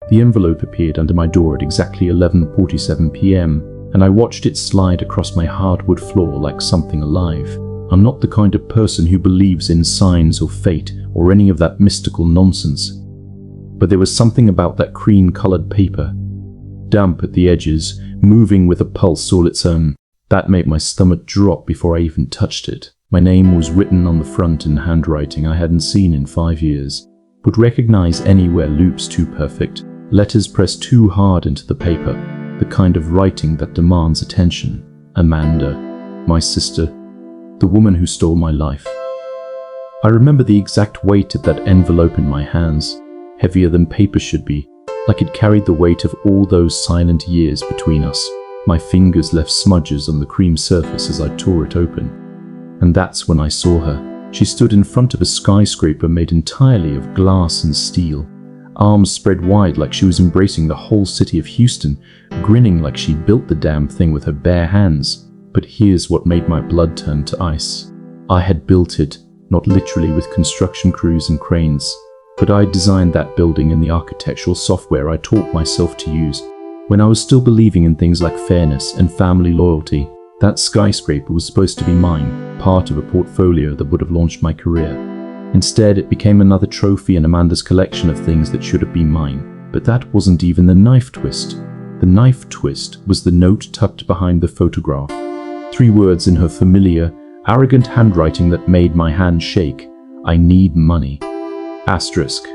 The envelope appeared under my door at exactly 11:47 p.m., and I watched it slide across my hardwood floor like something alive. I'm not the kind of person who believes in signs or fate or any of that mystical nonsense. But there was something about that cream-colored paper, damp at the edges, moving with a pulse all its own, that made my stomach drop before I even touched it. My name was written on the front in handwriting I hadn't seen in 5 years. Would recognize anywhere loops too perfect, letters pressed too hard into the paper, the kind of writing that demands attention. Amanda, my sister, the woman who stole my life. I remember the exact weight of that envelope in my hands, heavier than paper should be, like it carried the weight of all those silent years between us. My fingers left smudges on the cream surface as I tore it open. And that's when I saw her. She stood in front of a skyscraper made entirely of glass and steel, arms spread wide like she was embracing the whole city of Houston, grinning like she'd built the damn thing with her bare hands. But here's what made my blood turn to ice. I had built it, not literally with construction crews and cranes, but I designed that building in the architectural software I taught myself to use. When I was still believing in things like fairness and family loyalty, that skyscraper was supposed to be mine, part of a portfolio that would have launched my career. Instead, it became another trophy in Amanda's collection of things that should have been mine. But that wasn't even the knife twist. The knife twist was the note tucked behind the photograph. 3 words in her familiar, arrogant handwriting that made my hand shake. I need money. Asterisk.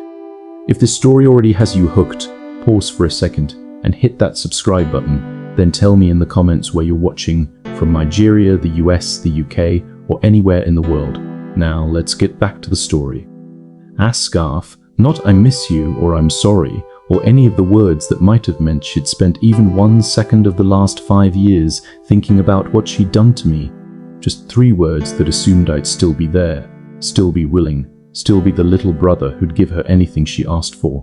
If this story already has you hooked, pause for a second and hit that subscribe button, then tell me in the comments where you're watching from Nigeria, the US, the UK, or anywhere in the world. Now let's get back to the story. Scarf, not I miss you or I'm sorry, or any of the words that might have meant she'd spent even 1 second of the last 5 years thinking about what she'd done to me. Just 3 words that assumed I'd still be there, still be willing, still be the little brother who'd give her anything she asked for.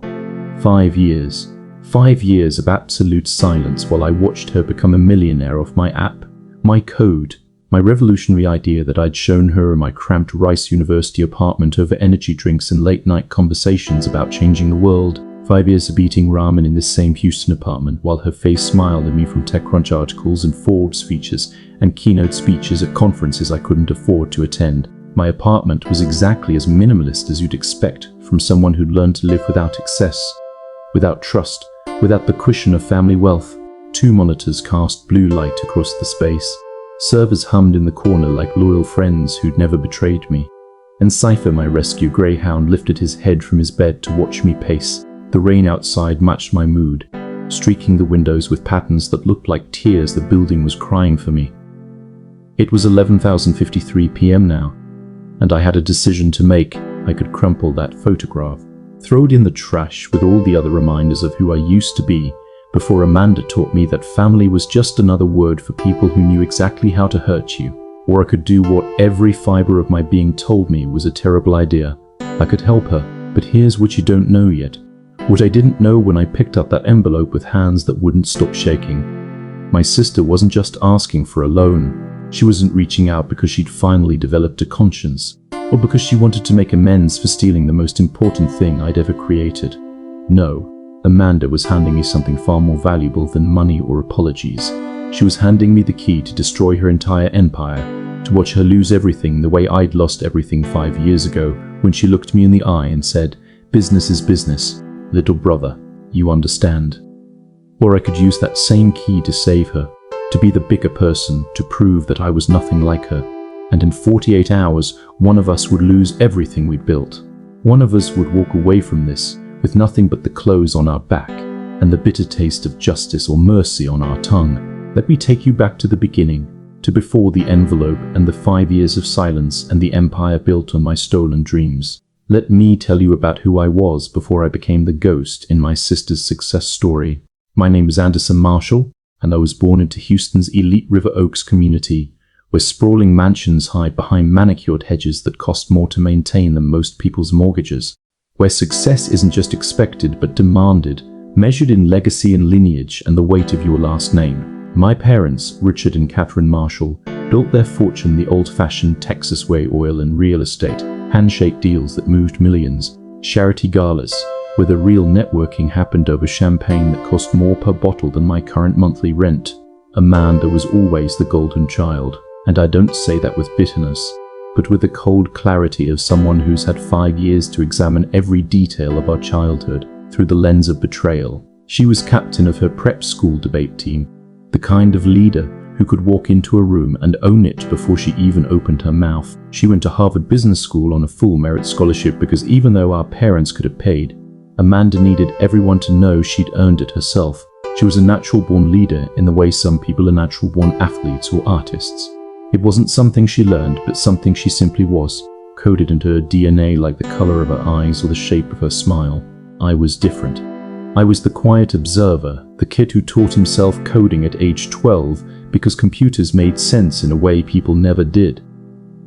5 years. 5 years of absolute silence while I watched her become a millionaire off my app, my code, my revolutionary idea that I'd shown her in my cramped Rice University apartment over energy drinks and late-night conversations about changing the world. 5 years of eating ramen in this same Houston apartment while her face smiled at me from TechCrunch articles and Forbes features and keynote speeches at conferences I couldn't afford to attend. My apartment was exactly as minimalist as you'd expect from someone who'd learned to live without excess, without trust, without the cushion of family wealth. 2 monitors cast blue light across the space. Servers hummed in the corner like loyal friends who'd never betrayed me. And Cypher, my rescue greyhound, lifted his head from his bed to watch me pace. The rain outside matched my mood, streaking the windows with patterns that looked like tears the building was crying for me. It was 11:53 p.m. now, and I had a decision to make. I could crumple that photograph, throw it in the trash with all the other reminders of who I used to be, before Amanda taught me that family was just another word for people who knew exactly how to hurt you. Or I could do what every fiber of my being told me was a terrible idea. I could help her, but here's what you don't know yet. What I didn't know when I picked up that envelope with hands that wouldn't stop shaking. My sister wasn't just asking for a loan. She wasn't reaching out because she'd finally developed a conscience, or because she wanted to make amends for stealing the most important thing I'd ever created. No, Amanda was handing me something far more valuable than money or apologies. She was handing me the key to destroy her entire empire, to watch her lose everything the way I'd lost everything 5 years ago when she looked me in the eye and said, "Business is business, little brother, you understand." Or I could use that same key to save her, to be the bigger person, to prove that I was nothing like her. And in 48 hours, one of us would lose everything we'd built. One of us would walk away from this with nothing but the clothes on our back and the bitter taste of justice or mercy on our tongue. Let me take you back to the beginning, to before the envelope and the 5 years of silence and the empire built on my stolen dreams. Let me tell you about who I was before I became the ghost in my sister's success story. My name is Anderson Marshall, and I was born into Houston's elite River Oaks community, where sprawling mansions hide behind manicured hedges that cost more to maintain than most people's mortgages, where success isn't just expected but demanded, measured in legacy and lineage and the weight of your last name. My parents, Richard and Catherine Marshall, built their fortune the old-fashioned Texas way: oil and real estate, handshake deals that moved millions, charity galas, where the real networking happened over champagne that cost more per bottle than my current monthly rent. Amanda was always the golden child, and I don't say that with bitterness, but with the cold clarity of someone who's had 5 years to examine every detail of our childhood through the lens of betrayal. She was captain of her prep school debate team, the kind of leader who could walk into a room and own it before she even opened her mouth. She went to Harvard Business School on a full merit scholarship because even though our parents could have paid, Amanda needed everyone to know she'd earned it herself. She was a natural-born leader in the way some people are natural-born athletes or artists. It wasn't something she learned, but something she simply was, coded into her DNA like the color of her eyes or the shape of her smile. I was different. I was the quiet observer, the kid who taught himself coding at age 12 because computers made sense in a way people never did.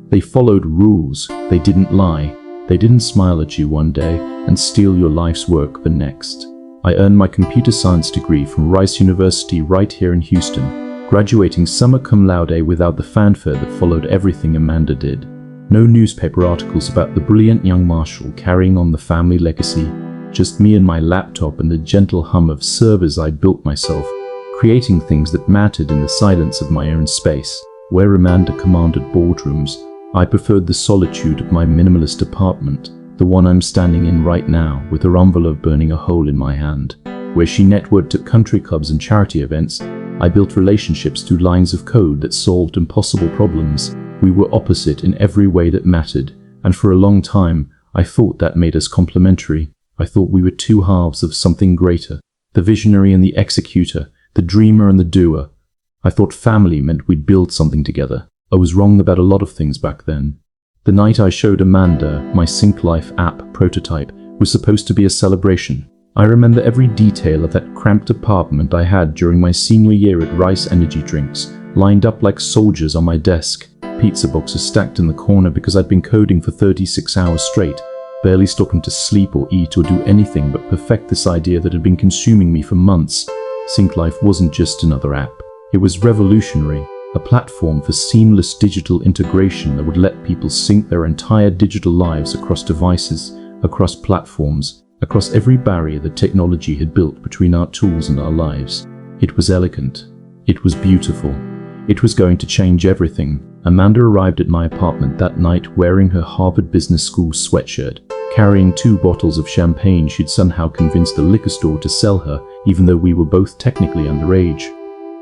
They followed rules, they didn't lie, they didn't smile at you one day and steal your life's work the next. I earned my computer science degree from Rice University right here in Houston, graduating summa cum laude without the fanfare that followed everything Amanda did. No newspaper articles about the brilliant young Marshall carrying on the family legacy, just me and my laptop and the gentle hum of servers I built myself, creating things that mattered in the silence of my own space. Where Amanda commanded boardrooms, I preferred the solitude of my minimalist apartment, the one I'm standing in right now with her envelope burning a hole in my hand. Where she networked at country clubs and charity events, I built relationships through lines of code that solved impossible problems. We were opposite in every way that mattered, and for a long time, I thought that made us complementary. I thought we were two halves of something greater, the visionary and the executor, the dreamer and the doer. I thought family meant we'd build something together. I was wrong about a lot of things back then. The night I showed Amanda my SyncLife app prototype was supposed to be a celebration. I remember every detail of that cramped apartment I had during my senior year at Rice Energy Drinks, lined up like soldiers on my desk, pizza boxes stacked in the corner because I'd been coding for 36 hours straight, barely stopping to sleep or eat or do anything but perfect this idea that had been consuming me for months. SyncLife wasn't just another app. It was revolutionary, a platform for seamless digital integration that would let people sync their entire digital lives across devices, across platforms, across every barrier that technology had built between our tools and our lives. It was elegant. It was beautiful. It was going to change everything. Amanda arrived at my apartment that night wearing her Harvard Business School sweatshirt, carrying 2 bottles of champagne she'd somehow convinced the liquor store to sell her, even though we were both technically underage.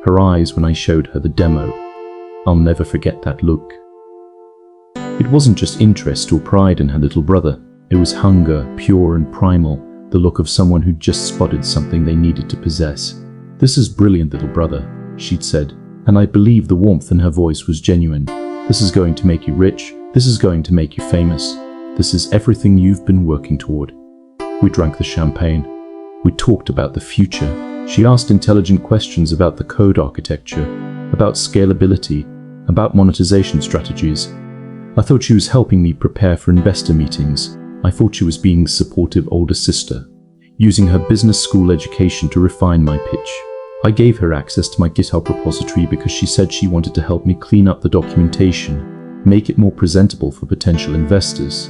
Her eyes when I showed her the demo. I'll never forget that look. It wasn't just interest or pride in her little brother. It was hunger, pure and primal, the look of someone who'd just spotted something they needed to possess. "This is brilliant, little brother," she'd said, and I believed the warmth in her voice was genuine. "This is going to make you rich. This is going to make you famous. This is everything you've been working toward." We drank the champagne. We talked about the future. She asked intelligent questions about the code architecture, about scalability, about monetization strategies. I thought she was helping me prepare for investor meetings. I thought she was being a supportive older sister, using her business school education to refine my pitch. I gave her access to my GitHub repository because she said she wanted to help me clean up the documentation, make it more presentable for potential investors.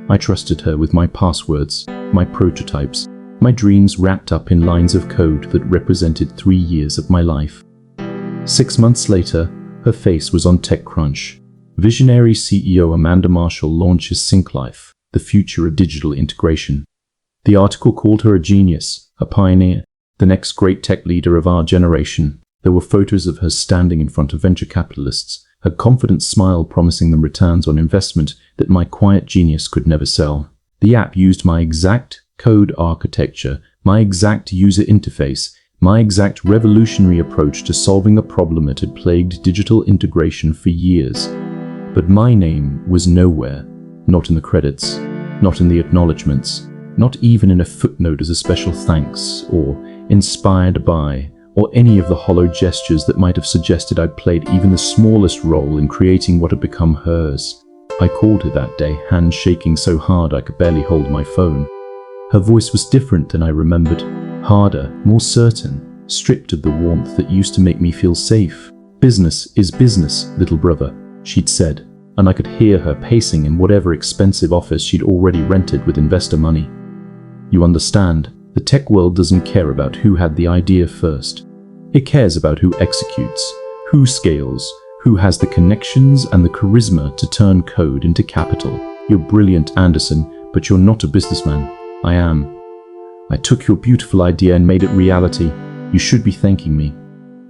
I trusted her with my passwords, my prototypes, my dreams wrapped up in lines of code that represented 3 years of my life. 6 months later, her face was on TechCrunch. Visionary CEO Amanda Marshall launches SyncLife, the future of digital integration. The article called her a genius, a pioneer, the next great tech leader of our generation. There were photos of her standing in front of venture capitalists, her confident smile promising them returns on investment that my quiet genius could never sell. The app used my exact code architecture, my exact user interface, my exact revolutionary approach to solving a problem that had plagued digital integration for years. But my name was nowhere, not in the credits, not in the acknowledgements, not even in a footnote as a special thanks, or inspired by, or any of the hollow gestures that might have suggested I'd played even the smallest role in creating what had become hers. I called her that day, hands shaking so hard I could barely hold my phone. Her voice was different than I remembered, harder, more certain, stripped of the warmth that used to make me feel safe. "Business is business, little brother," she'd said, and I could hear her pacing in whatever expensive office she'd already rented with investor money. You understand, the tech world doesn't care about who had the idea first. It cares about who executes, who scales, who has the connections and the charisma to turn code into capital. You're brilliant, Anderson, but you're not a businessman. I am. I took your beautiful idea and made it reality. You should be thanking me.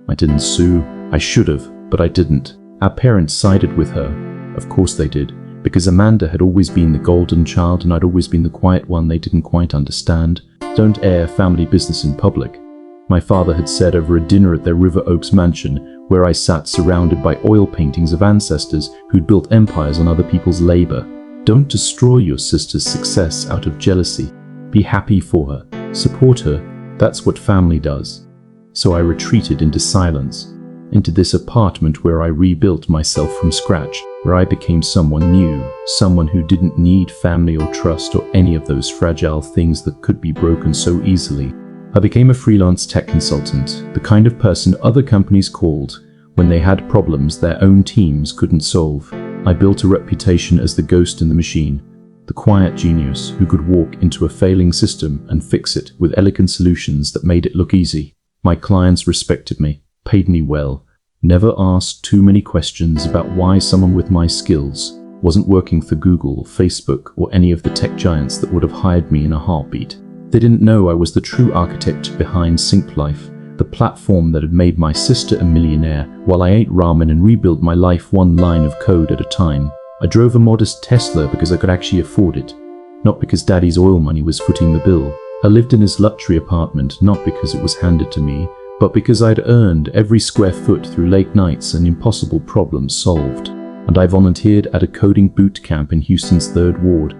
I didn't sue. I should have, but I didn't. Our parents sided with her. Of course they did, because Amanda had always been the golden child and I'd always been the quiet one they didn't quite understand. Don't air family business in public. My father had said over a dinner at their River Oaks mansion, where I sat surrounded by oil paintings of ancestors who'd built empires on other people's labor. Don't destroy your sister's success out of jealousy. Be happy for her. Support her. That's what family does. So I retreated into silence, into this apartment where I rebuilt myself from scratch, where I became someone new, someone who didn't need family or trust or any of those fragile things that could be broken so easily. I became a freelance tech consultant, the kind of person other companies called when they had problems their own teams couldn't solve. I built a reputation as the ghost in the machine, the quiet genius who could walk into a failing system and fix it with elegant solutions that made it look easy. My clients respected me, paid me well, never asked too many questions about why someone with my skills wasn't working for Google, Facebook, or any of the tech giants that would have hired me in a heartbeat. They didn't know I was the true architect behind Sync Life, the platform that had made my sister a millionaire while I ate ramen and rebuilt my life one line of code at a time. I drove a modest Tesla because I could actually afford it, not because Daddy's oil money was footing the bill. I lived in his luxury apartment not because it was handed to me, but because I'd earned every square foot through late nights and impossible problems solved. And I volunteered at a coding boot camp in Houston's 3rd Ward,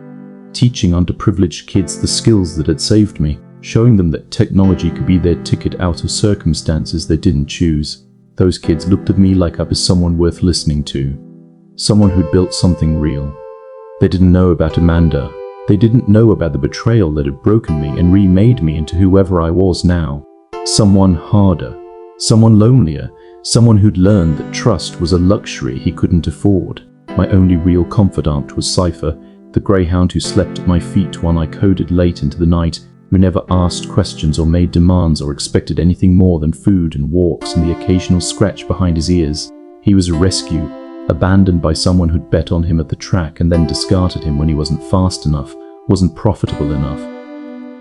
teaching underprivileged kids the skills that had saved me, showing them that technology could be their ticket out of circumstances they didn't choose. Those kids looked at me like I was someone worth listening to, someone who'd built something real. They didn't know about Amanda. They didn't know about the betrayal that had broken me and remade me into whoever I was now. Someone harder, someone lonelier, someone who'd learned that trust was a luxury he couldn't afford. My only real confidant was Cypher, the greyhound who slept at my feet while I coded late into the night, who never asked questions or made demands or expected anything more than food and walks and the occasional scratch behind his ears. He was a rescue, abandoned by someone who'd bet on him at the track and then discarded him when he wasn't fast enough, wasn't profitable enough.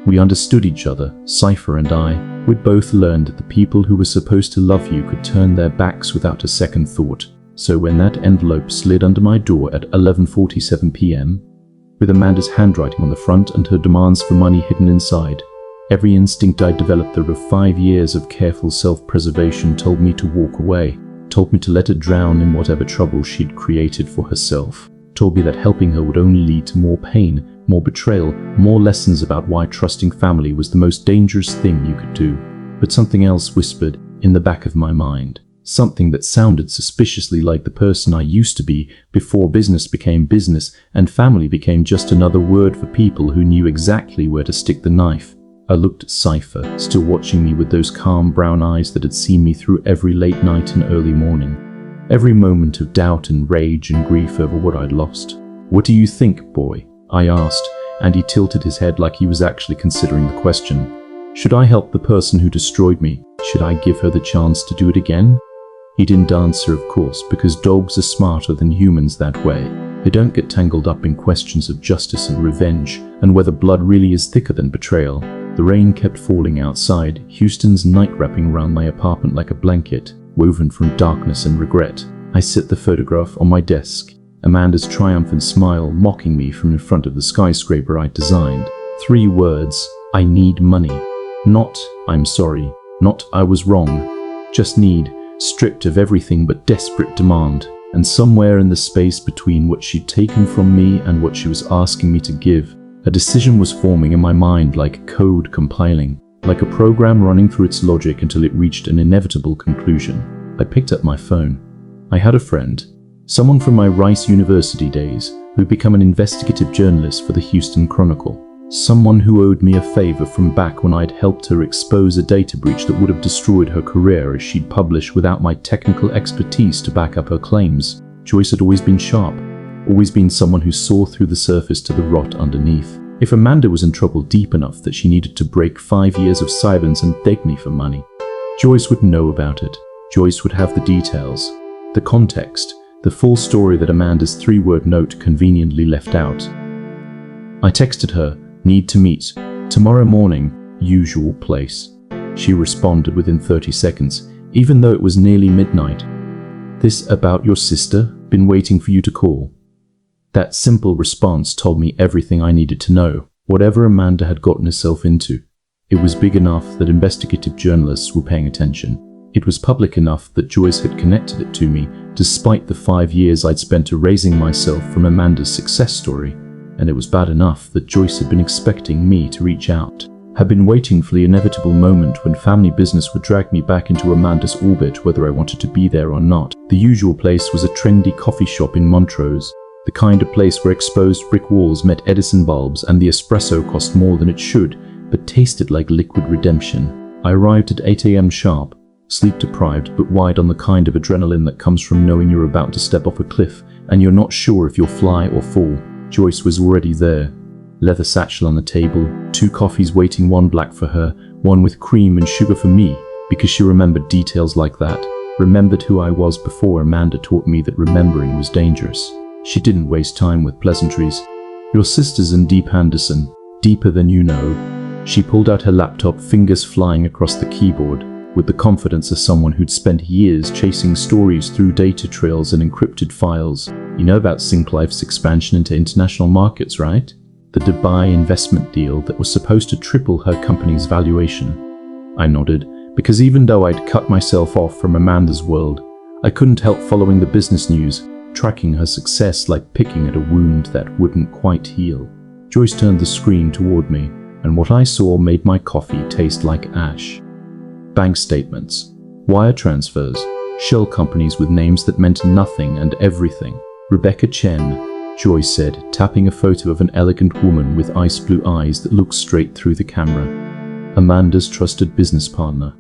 We understood each other, Cypher and I. We'd both learned that the people who were supposed to love you could turn their backs without a second thought. So when that envelope slid under my door at 11:47 p.m., with Amanda's handwriting on the front and her demands for money hidden inside, every instinct I developed over 5 years of careful self-preservation told me to walk away, told me to let her drown in whatever trouble she'd created for herself, told me that helping her would only lead to more pain, more betrayal, more lessons about why trusting family was the most dangerous thing you could do. But something else whispered in the back of my mind, something that sounded suspiciously like the person I used to be before business became business and family became just another word for people who knew exactly where to stick the knife. I looked at Cypher, still watching me with those calm brown eyes that had seen me through every late night and early morning, every moment of doubt and rage and grief over what I'd lost. "What do you think, boy?" I asked, and he tilted his head like he was actually considering the question. Should I help the person who destroyed me? Should I give her the chance to do it again? He didn't answer, of course, because dogs are smarter than humans that way. They don't get tangled up in questions of justice and revenge, and whether blood really is thicker than betrayal. The rain kept falling outside, Houston's night wrapping around my apartment like a blanket, woven from darkness and regret. I set the photograph on my desk, Amanda's triumphant smile mocking me from in front of the skyscraper I'd designed. 3 words: I need money. Not, I'm sorry. Not, I was wrong. Just need. Stripped of everything but desperate demand, and somewhere in the space between what she'd taken from me and what she was asking me to give, a decision was forming in my mind like code compiling, like a program running through its logic until it reached an inevitable conclusion. I picked up my phone. I had a friend, someone from my Rice University days, who'd become an investigative journalist for the Houston Chronicle. Someone who owed me a favor from back when I'd helped her expose a data breach that would have destroyed her career as she'd published without my technical expertise to back up her claims. Joyce had always been sharp, always been someone who saw through the surface to the rot underneath. If Amanda was in trouble deep enough that she needed to break 5 years of silence and beg me for money, Joyce would know about it. Joyce would have the details, the context, the full story that Amanda's 3-word note conveniently left out. I texted her, "Need to meet. Tomorrow morning, usual place." She responded within 30 seconds, even though it was nearly midnight. "This about your sister? Been waiting for you to call." That simple response told me everything I needed to know. Whatever Amanda had gotten herself into, it was big enough that investigative journalists were paying attention. It was public enough that Joyce had connected it to me, despite the 5 years I'd spent erasing myself from Amanda's success story. And it was bad enough that Joyce had been expecting me to reach out, had been waiting for the inevitable moment when family business would drag me back into Amanda's orbit, whether I wanted to be there or not. The usual place was a trendy coffee shop in Montrose, the kind of place where exposed brick walls met Edison bulbs and the espresso cost more than it should, but tasted like liquid redemption. I arrived at 8 a.m. sharp, sleep deprived but wide on the kind of adrenaline that comes from knowing you're about to step off a cliff and you're not sure if you'll fly or fall. Joyce was already there. Leather satchel on the table, 2 coffees waiting, 1 black for her, 1 with cream and sugar for me, because she remembered details like that, remembered who I was before Amanda taught me that remembering was dangerous. She didn't waste time with pleasantries. "Your sister's in deep, Anderson. Deeper than you know." She pulled out her laptop, fingers flying across the keyboard, with the confidence of someone who'd spent years chasing stories through data trails and encrypted files. "You know about Synclife's expansion into international markets, right? The Dubai investment deal that was supposed to triple her company's valuation." I nodded, because even though I'd cut myself off from Amanda's world, I couldn't help following the business news, tracking her success like picking at a wound that wouldn't quite heal. Joyce turned the screen toward me, and what I saw made my coffee taste like ash. Bank statements, wire transfers, shell companies with names that meant nothing and everything. "Rebecca Chen," Joyce said, tapping a photo of an elegant woman with ice blue eyes that looked straight through the camera. Amanda's trusted business partner.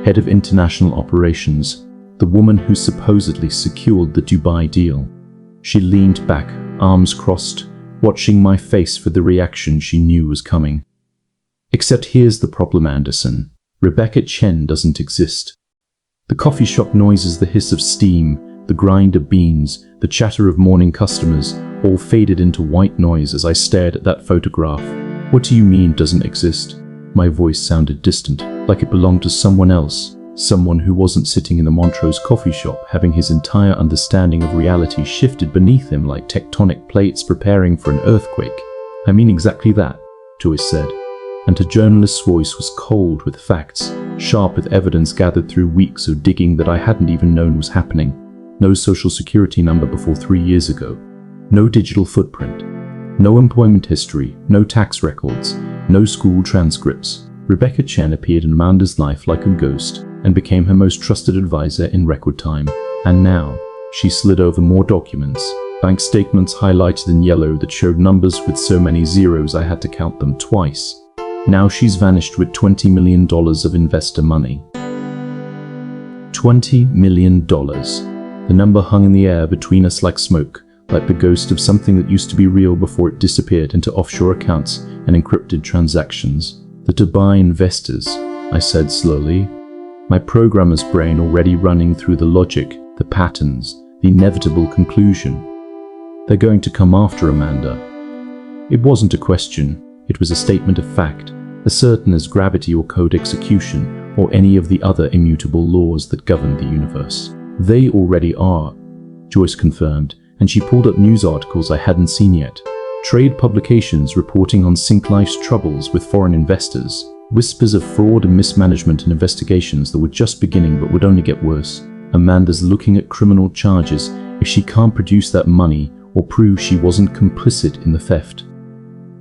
Head of international operations, the woman who supposedly secured the Dubai deal. She leaned back, arms crossed, watching my face for the reaction she knew was coming. "Except here's the problem, Anderson. Rebecca Chen doesn't exist." The coffee shop noises, the hiss of steam, the grind of beans, the chatter of morning customers, all faded into white noise as I stared at that photograph. "What do you mean doesn't exist?" My voice sounded distant, like it belonged to someone else, someone who wasn't sitting in the Montrose coffee shop, having his entire understanding of reality shifted beneath him like tectonic plates preparing for an earthquake. "I mean exactly that," Joyce said, and her journalist's voice was cold with facts, sharp with evidence gathered through weeks of digging that I hadn't even known was happening. No social security number before 3 years ago. No digital footprint. No employment history. No tax records. No school transcripts. Rebecca Chen appeared in Amanda's life like a ghost and became her most trusted advisor in record time. And now, she slid over more documents. Bank statements highlighted in yellow that showed numbers with so many zeros I had to count them twice. Now she's vanished with $20 million of investor money. $20 million. The number hung in the air between us like smoke, like the ghost of something that used to be real before it disappeared into offshore accounts and encrypted transactions. "The Dubai investors," I said slowly, my programmer's brain already running through the logic, the patterns, the inevitable conclusion. "They're going to come after Amanda." It wasn't a question, it was a statement of fact, as certain as gravity or code execution or any of the other immutable laws that govern the universe. "They already are," Joyce confirmed, and she pulled up news articles I hadn't seen yet. Trade publications reporting on Synclife's troubles with foreign investors. Whispers of fraud and mismanagement and investigations that were just beginning but would only get worse. Amanda's looking at criminal charges if she can't produce that money or prove she wasn't complicit in the theft.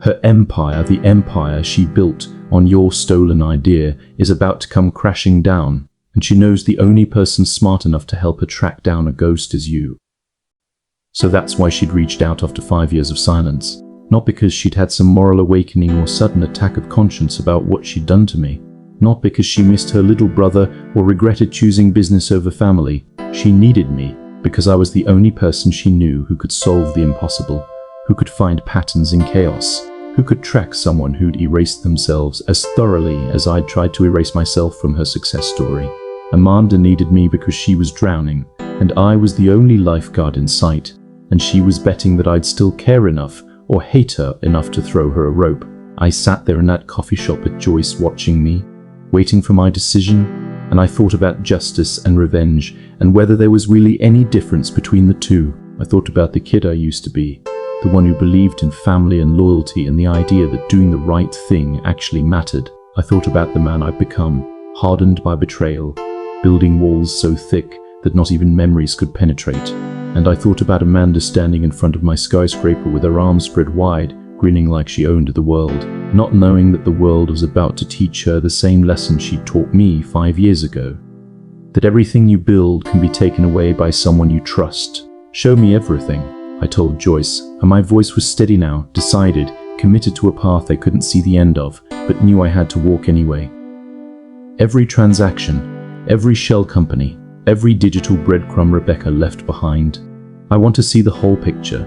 Her empire, the empire she built on your stolen idea, is about to come crashing down, and she knows the only person smart enough to help her track down a ghost is you. So that's why she'd reached out after 5 years of silence. Not because she'd had some moral awakening or sudden attack of conscience about what she'd done to me. Not because she missed her little brother or regretted choosing business over family. She needed me because I was the only person she knew who could solve the impossible, who could find patterns in chaos, Who could track someone who'd erased themselves as thoroughly as I'd tried to erase myself from her success story? Amanda needed me because she was drowning, and I was the only lifeguard in sight, and she was betting that I'd still care enough or hate her enough to throw her a rope. I sat there in that coffee shop with Joyce watching me, waiting for my decision, and I thought about justice and revenge and whether there was really any difference between the two. I thought about the kid I used to be, the one who believed in family and loyalty and the idea that doing the right thing actually mattered. I thought about the man I'd become, hardened by betrayal, building walls so thick that not even memories could penetrate. And I thought about Amanda standing in front of my skyscraper with her arms spread wide, grinning like she owned the world, not knowing that the world was about to teach her the same lesson she'd taught me 5 years ago. That everything you build can be taken away by someone you trust. Show me everything, I told Joyce, and my voice was steady now, decided, committed to a path I couldn't see the end of, but knew I had to walk anyway. Every transaction, every shell company, every digital breadcrumb Rebecca left behind. I want to see the whole picture.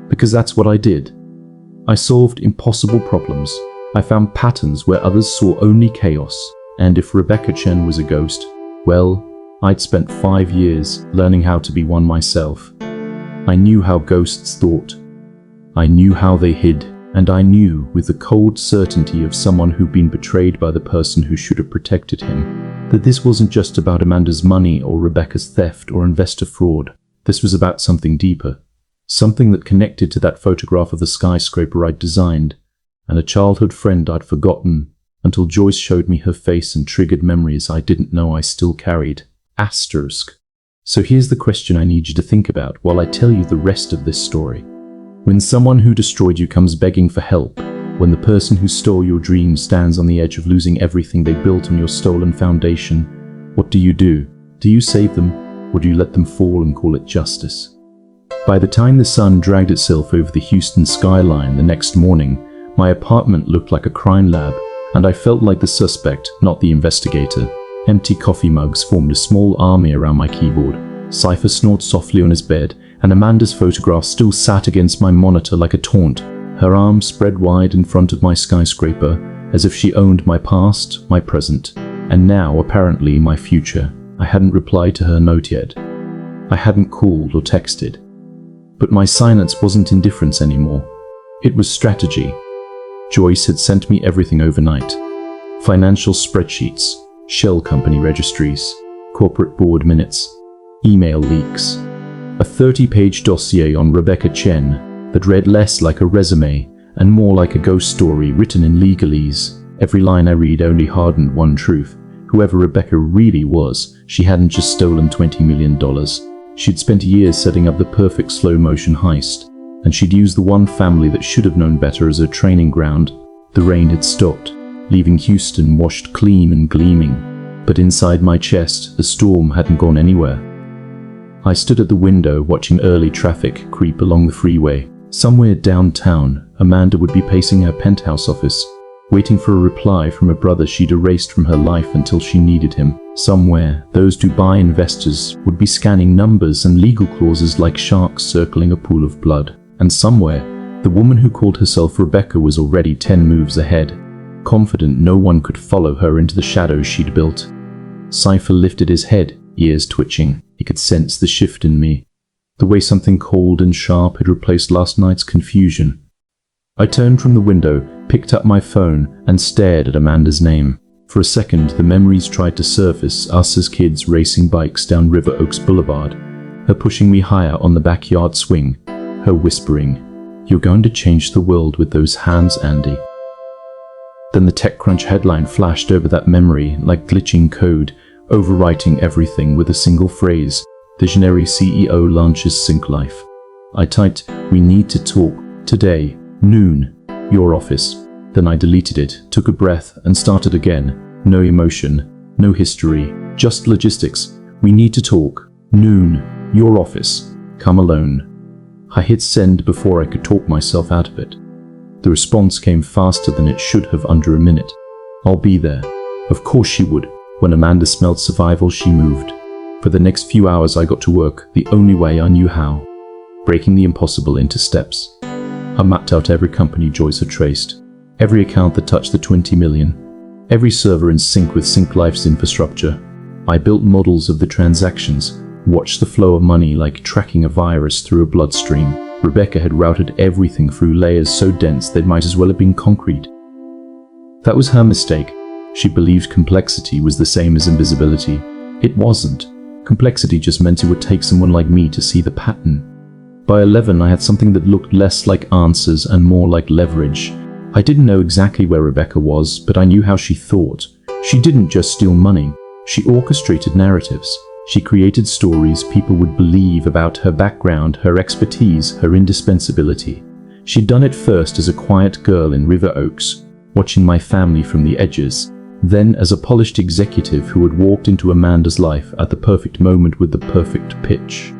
Because that's what I did. I solved impossible problems. I found patterns where others saw only chaos. And if Rebecca Chen was a ghost, well, I'd spent 5 years learning how to be one myself. I knew how ghosts thought. I knew how they hid. And I knew, with the cold certainty of someone who'd been betrayed by the person who should have protected him, that this wasn't just about Amanda's money or Rebecca's theft or investor fraud. This was about something deeper. Something that connected to that photograph of the skyscraper I'd designed, and a childhood friend I'd forgotten, until Joyce showed me her face and triggered memories I didn't know I still carried. Asterisk. So here's the question I need you to think about while I tell you the rest of this story. When someone who destroyed you comes begging for help, when the person who stole your dreams stands on the edge of losing everything they built on your stolen foundation, what do? Do you save them, or do you let them fall and call it justice? By the time the sun dragged itself over the Houston skyline the next morning, my apartment looked like a crime lab, and I felt like the suspect, not the investigator. Empty coffee mugs formed a small army around my keyboard. Cypher snored softly on his bed, and Amanda's photograph still sat against my monitor like a taunt, her arms spread wide in front of my skyscraper, as if she owned my past, my present, and now, apparently, my future. I hadn't replied to her note yet. I hadn't called or texted. But my silence wasn't indifference anymore. It was strategy. Joyce had sent me everything overnight. Financial spreadsheets, shell company registries, corporate board minutes, email leaks. A 30-page dossier on Rebecca Chen that read less like a resume and more like a ghost story written in legalese. Every line I read only hardened one truth. Whoever Rebecca really was, she hadn't just stolen $20 million. She'd spent years setting up the perfect slow-motion heist, and she'd used the one family that should have known better as her training ground. The rain had stopped, leaving Houston washed clean and gleaming. But inside my chest, the storm hadn't gone anywhere. I stood at the window watching early traffic creep along the freeway. Somewhere downtown, Amanda would be pacing her penthouse office, waiting for a reply from a brother she'd erased from her life until she needed him. Somewhere, those Dubai investors would be scanning numbers and legal clauses like sharks circling a pool of blood. And somewhere, the woman who called herself Rebecca was already 10 moves ahead, confident no one could follow her into the shadows she'd built. Cypher lifted his head, ears twitching. He could sense the shift in me, the way something cold and sharp had replaced last night's confusion. I turned from the window, picked up my phone, and stared at Amanda's name. For a second, the memories tried to surface, us as kids racing bikes down River Oaks Boulevard, her pushing me higher on the backyard swing, her whispering, "You're going to change the world with those hands, Andy." Then the TechCrunch headline flashed over that memory like glitching code, overwriting everything with a single phrase: "Visionary CEO launches Sync Life." I typed, "We need to talk. Today. Noon. Your office." Then I deleted it, took a breath, and started again. No emotion, no history, just logistics. "We need to talk. Noon. Your office. Come alone." I hit send before I could talk myself out of it. The response came faster than it should have, under a minute. "I'll be there." Of course she would. When Amanda smelled survival, she moved. For the next few hours I got to work the only way I knew how, breaking the impossible into steps. I mapped out every company Joyce had traced, every account that touched the 20 million, every server in sync with Sync Life's infrastructure. I built models of the transactions, watched the flow of money like tracking a virus through a bloodstream. Rebecca had routed everything through layers so dense they might as well have been concrete. That was her mistake. She believed complexity was the same as invisibility. It wasn't. Complexity just meant it would take someone like me to see the pattern. By 11, I had something that looked less like answers and more like leverage. I didn't know exactly where Rebecca was, but I knew how she thought. She didn't just steal money. She orchestrated narratives. She created stories people would believe about her background, her expertise, her indispensability. She'd done it first as a quiet girl in River Oaks, watching my family from the edges, then as a polished executive who had walked into Amanda's life at the perfect moment with the perfect pitch.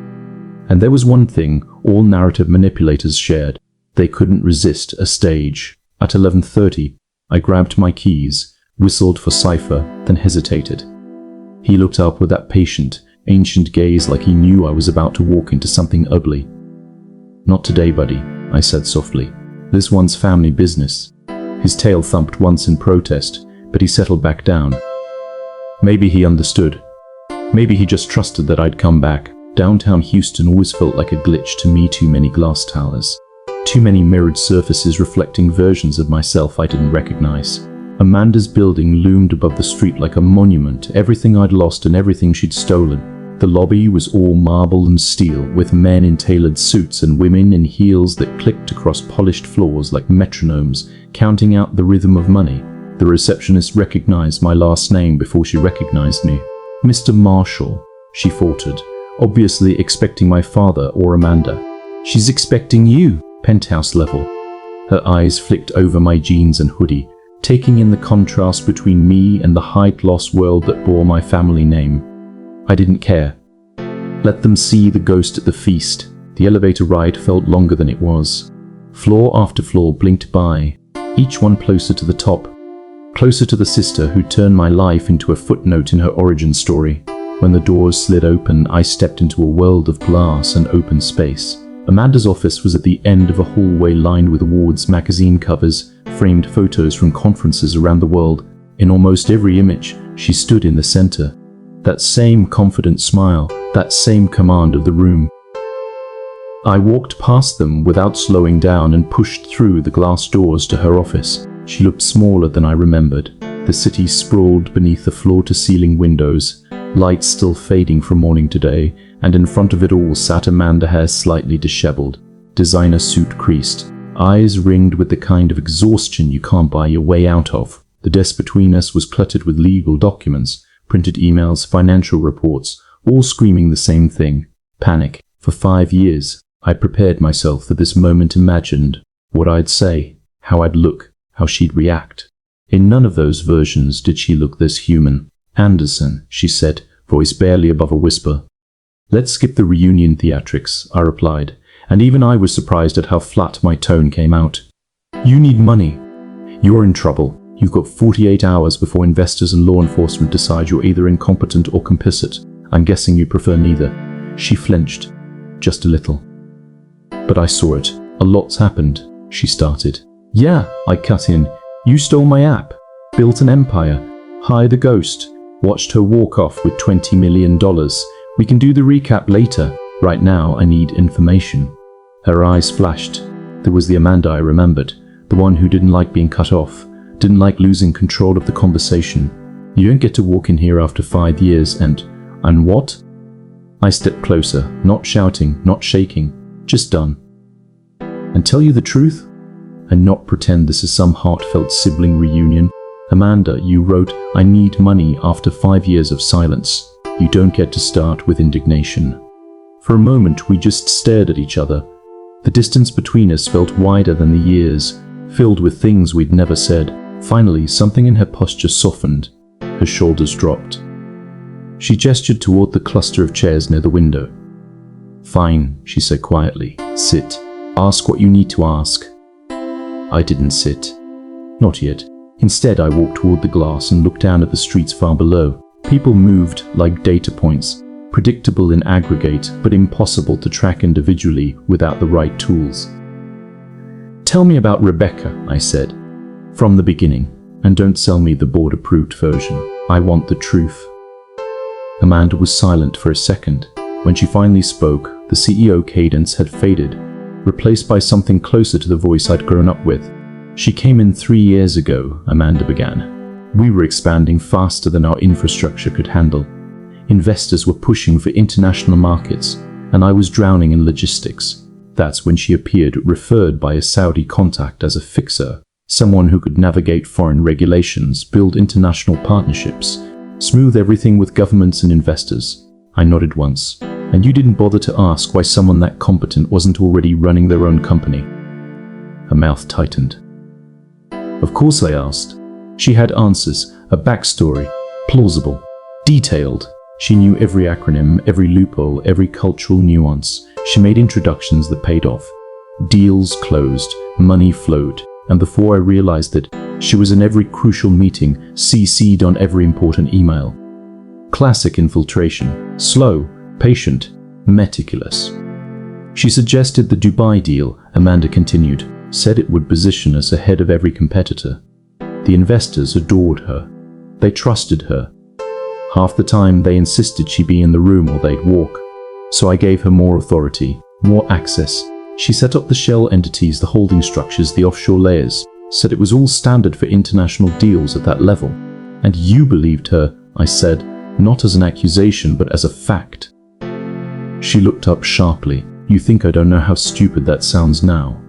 And there was one thing all narrative manipulators shared. They couldn't resist a stage. At 11:30, I grabbed my keys, whistled for Cypher, then hesitated. He looked up with that patient, ancient gaze like he knew I was about to walk into something ugly. "Not today, buddy," I said softly. "This one's family business." His tail thumped once in protest, but he settled back down. Maybe he understood. Maybe he just trusted that I'd come back. Downtown Houston always felt like a glitch to me. Too many glass towers. Too many mirrored surfaces reflecting versions of myself I didn't recognize. Amanda's building loomed above the street like a monument, everything I'd lost and everything she'd stolen. The lobby was all marble and steel, with men in tailored suits and women in heels that clicked across polished floors like metronomes, counting out the rhythm of money. The receptionist recognized my last name before she recognized me. "Mr. Marshall," she faltered, obviously expecting my father or Amanda. "She's expecting you, penthouse level." Her eyes flicked over my jeans and hoodie, taking in the contrast between me and the high-gloss world that bore my family name. I didn't care. Let them see the ghost at the feast. The elevator ride felt longer than it was. Floor after floor blinked by, each one closer to the top, closer to the sister who turned my life into a footnote in her origin story. When the doors slid open, I stepped into a world of glass and open space. Amanda's office was at the end of a hallway lined with awards magazine covers, framed photos from conferences around the world. In almost every image, she stood in the center. That same confident smile, that same command of the room. I walked past them without slowing down and pushed through the glass doors to her office. She looked smaller than I remembered. The city sprawled beneath the floor-to-ceiling windows, lights still fading from morning to day, and in front of it all sat Amanda, hair slightly disheveled, designer suit creased, eyes ringed with the kind of exhaustion you can't buy your way out of. The desk between us was cluttered with legal documents, printed emails, financial reports, all screaming the same thing: panic. For 5 years, I'd prepared myself for this moment, imagined what I'd say, how I'd look, how she'd react. In none of those versions did she look this human. "Anderson," she said, voice barely above a whisper. "Let's skip the reunion theatrics," I replied, and even I was surprised at how flat my tone came out. "You need money. You're in trouble. You've got 48 hours before investors and law enforcement decide you're either incompetent or complicit. I'm guessing you prefer neither." She flinched, just a little. "But I saw it. A lot's happened," she started. "Yeah," I cut in. "You stole my app, built an empire, hired a ghost, watched her walk off with $20 million. We can do the recap later. Right now, I need information." Her eyes flashed. There was the Amanda I remembered, the one who didn't like being cut off, didn't like losing control of the conversation. "You don't get to walk in here after 5 years and what?" I stepped closer, not shouting, not shaking, just done. "And tell you the truth? And not pretend this is some heartfelt sibling reunion. Amanda, you wrote, 'I need money' after 5 years of silence. You don't get to start with indignation." For a moment, we just stared at each other. The distance between us felt wider than the years, filled with things we'd never said. Finally, something in her posture softened. Her shoulders dropped. She gestured toward the cluster of chairs near the window. "Fine," she said quietly. "Sit. Ask what you need to ask." I didn't sit. Not yet. Instead, I walked toward the glass and looked down at the streets far below. People moved like data points, predictable in aggregate, but impossible to track individually without the right tools. Tell me about Rebecca, I said. From the beginning. And don't sell me the board-approved version. I want the truth. Amanda was silent for a second. When she finally spoke, the CEO cadence had faded, replaced by something closer to the voice I'd grown up with. She came in 3 years ago, Amanda began. We were expanding faster than our infrastructure could handle. Investors were pushing for international markets, and I was drowning in logistics. That's when she appeared, referred by a Saudi contact as a fixer, someone who could navigate foreign regulations, build international partnerships, smooth everything with governments and investors. I nodded once. And you didn't bother to ask why someone that competent wasn't already running their own company? Her mouth tightened. Of course I asked. She had answers, a backstory, plausible, detailed. She knew every acronym, every loophole, every cultural nuance. She made introductions that paid off. Deals closed, money flowed, and before I realized it, she was in every crucial meeting, CC'd on every important email. Classic infiltration, slow, patient, meticulous. She suggested the Dubai deal, Amanda continued, said it would position us ahead of every competitor. The investors adored her. They trusted her. Half the time they insisted she be in the room or they'd walk. So I gave her more authority, more access. She set up the shell entities, the holding structures, the offshore layers, said it was all standard for international deals at that level. And you believed her, I said, not as an accusation but as a fact. She looked up sharply. You think I don't know how stupid that sounds now?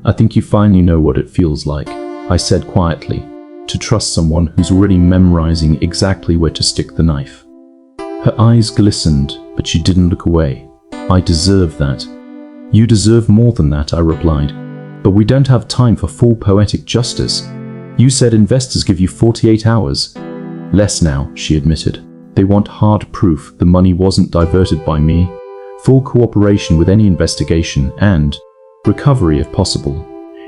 I think you finally know what it feels like, I said quietly, to trust someone who's already memorizing exactly where to stick the knife. Her eyes glistened, but she didn't look away. I deserve that. You deserve more than that, I replied. But we don't have time for full poetic justice. You said investors give you 48 hours. Less now, she admitted. They want hard proof the money wasn't diverted by me, full cooperation with any investigation, and recovery if possible.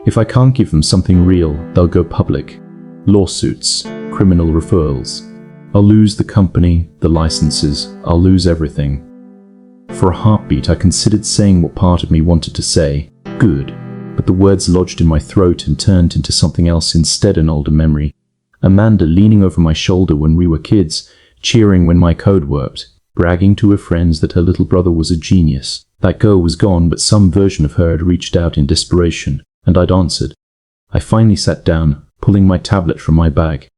If I can't give them something real, they'll go public. Lawsuits, criminal referrals. I'll lose the company, the licenses, I'll lose everything. For a heartbeat, I considered saying what part of me wanted to say, good, but the words lodged in my throat and turned into something else instead, an older memory. Amanda leaning over my shoulder when we were kids, cheering when my code worked, bragging to her friends that her little brother was a genius. That girl was gone, but some version of her had reached out in desperation, and I'd answered. I finally sat down, pulling my tablet from my bag.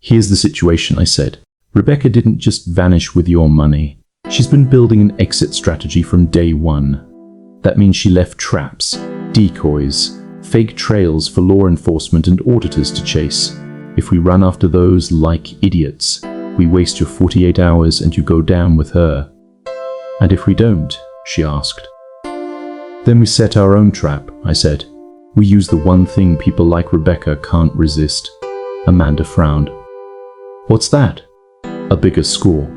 Here's the situation, I said. Rebecca didn't just vanish with your money. She's been building an exit strategy from day one. That means she left traps, decoys, fake trails for law enforcement and auditors to chase. If we run after those like idiots, we waste your 48 hours and you go down with her. And if we don't, she asked. Then we set our own trap, I said. We use the one thing people like Rebecca can't resist. Amanda frowned. What's that? A bigger score.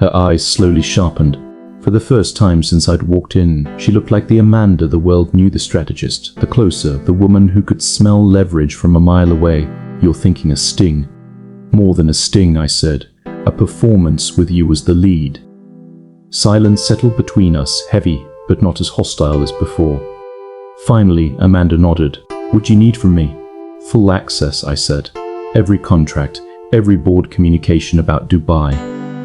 Her eyes slowly sharpened. For the first time since I'd walked in, she looked like the Amanda the world knew, the strategist, the closer, the woman who could smell leverage from a mile away. You're thinking a sting. More than a sting, I said. A performance with you as the lead. Silence settled between us, heavy, but not as hostile as before. Finally, Amanda nodded. What do you need from me? Full access, I said. Every contract, every board communication about Dubai,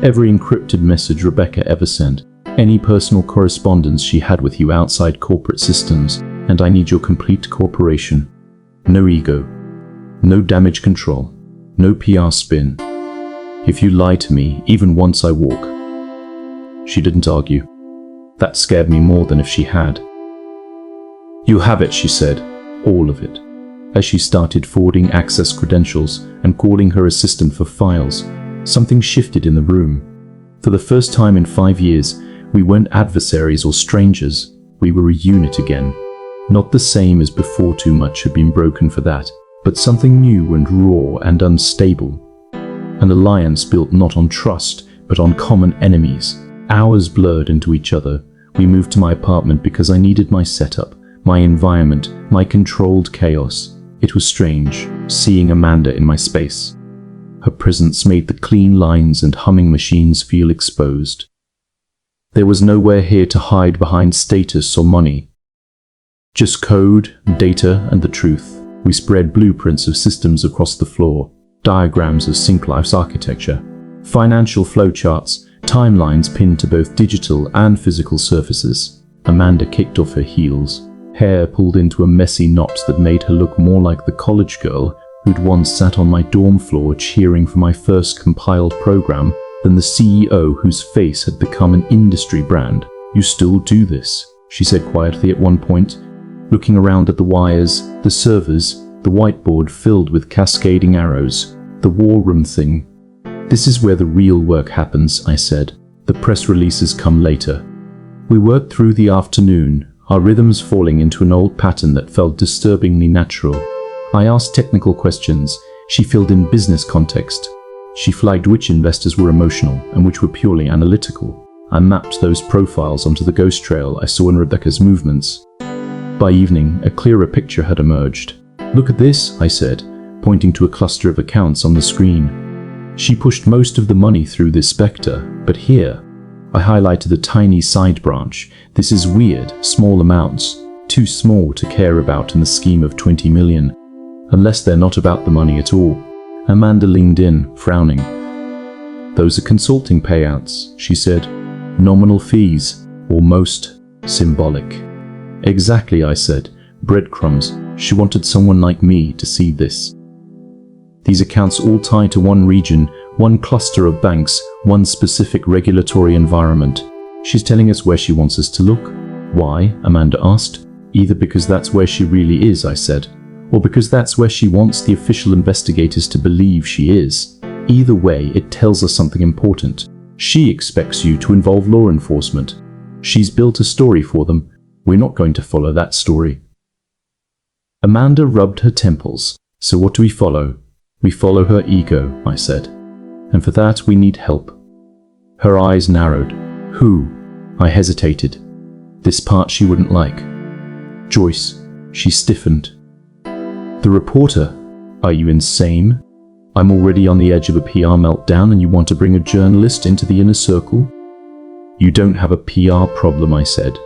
every encrypted message Rebecca ever sent, any personal correspondence she had with you outside corporate systems, and I need your complete cooperation. No ego. No damage control. No PR spin. If you lie to me, even once I walk. She didn't argue. That scared me more than if she had. You have it, she said. All of it. As she started forwarding access credentials and calling her assistant for files, something shifted in the room. For the first time in 5 years, we weren't adversaries or strangers. We were a unit again. Not the same as before, too much had been broken for that, but something new and raw and unstable. An alliance built not on trust, but on common enemies. Hours blurred into each other. We moved to my apartment because I needed my setup, my environment, my controlled chaos. It was strange, seeing Amanda in my space. Her presence made the clean lines and humming machines feel exposed. There was nowhere here to hide behind status or money. Just code, data, and the truth. We spread blueprints of systems across the floor, diagrams of SyncLife's architecture, financial flowcharts, timelines pinned to both digital and physical surfaces. Amanda kicked off her heels, hair pulled into a messy knot that made her look more like the college girl who'd once sat on my dorm floor cheering for my first compiled program than the CEO whose face had become an industry brand. "You still do this," she said quietly at one point, looking around at the wires, the servers, the whiteboard filled with cascading arrows, the war room thing. "This is where the real work happens," I said. "The press releases come later." We worked through the afternoon, our rhythms falling into an old pattern that felt disturbingly natural. I asked technical questions, she filled in business context. She flagged which investors were emotional and which were purely analytical. I mapped those profiles onto the ghost trail I saw in Rebecca's movements. By evening, a clearer picture had emerged. "Look at this," I said, pointing to a cluster of accounts on the screen. She pushed most of the money through this spectre, but here, I highlighted a tiny side branch. "This is weird, small amounts, too small to care about in the scheme of 20 million. Unless they're not about the money at all." Amanda leaned in, frowning. "Those are consulting payouts," she said. "Nominal fees, almost symbolic." "Exactly," I said. "Breadcrumbs. She wanted someone like me to see this. These accounts all tie to one region, one cluster of banks, one specific regulatory environment. She's telling us where she wants us to look." "Why?" Amanda asked. "Either because that's where she really is," I said, "or because that's where she wants the official investigators to believe she is. Either way, it tells us something important. She expects you to involve law enforcement. She's built a story for them. We're not going to follow that story." Amanda rubbed her temples. "So what do we follow?" "We follow her ego," I said. "And for that we need help." Her eyes narrowed. "Who?" I hesitated. This part she wouldn't like. "Joyce." She stiffened. "The reporter? Are you insane? I'm already on the edge of a PR meltdown and you want to bring a journalist into the inner circle?" "You don't have a PR problem," I said.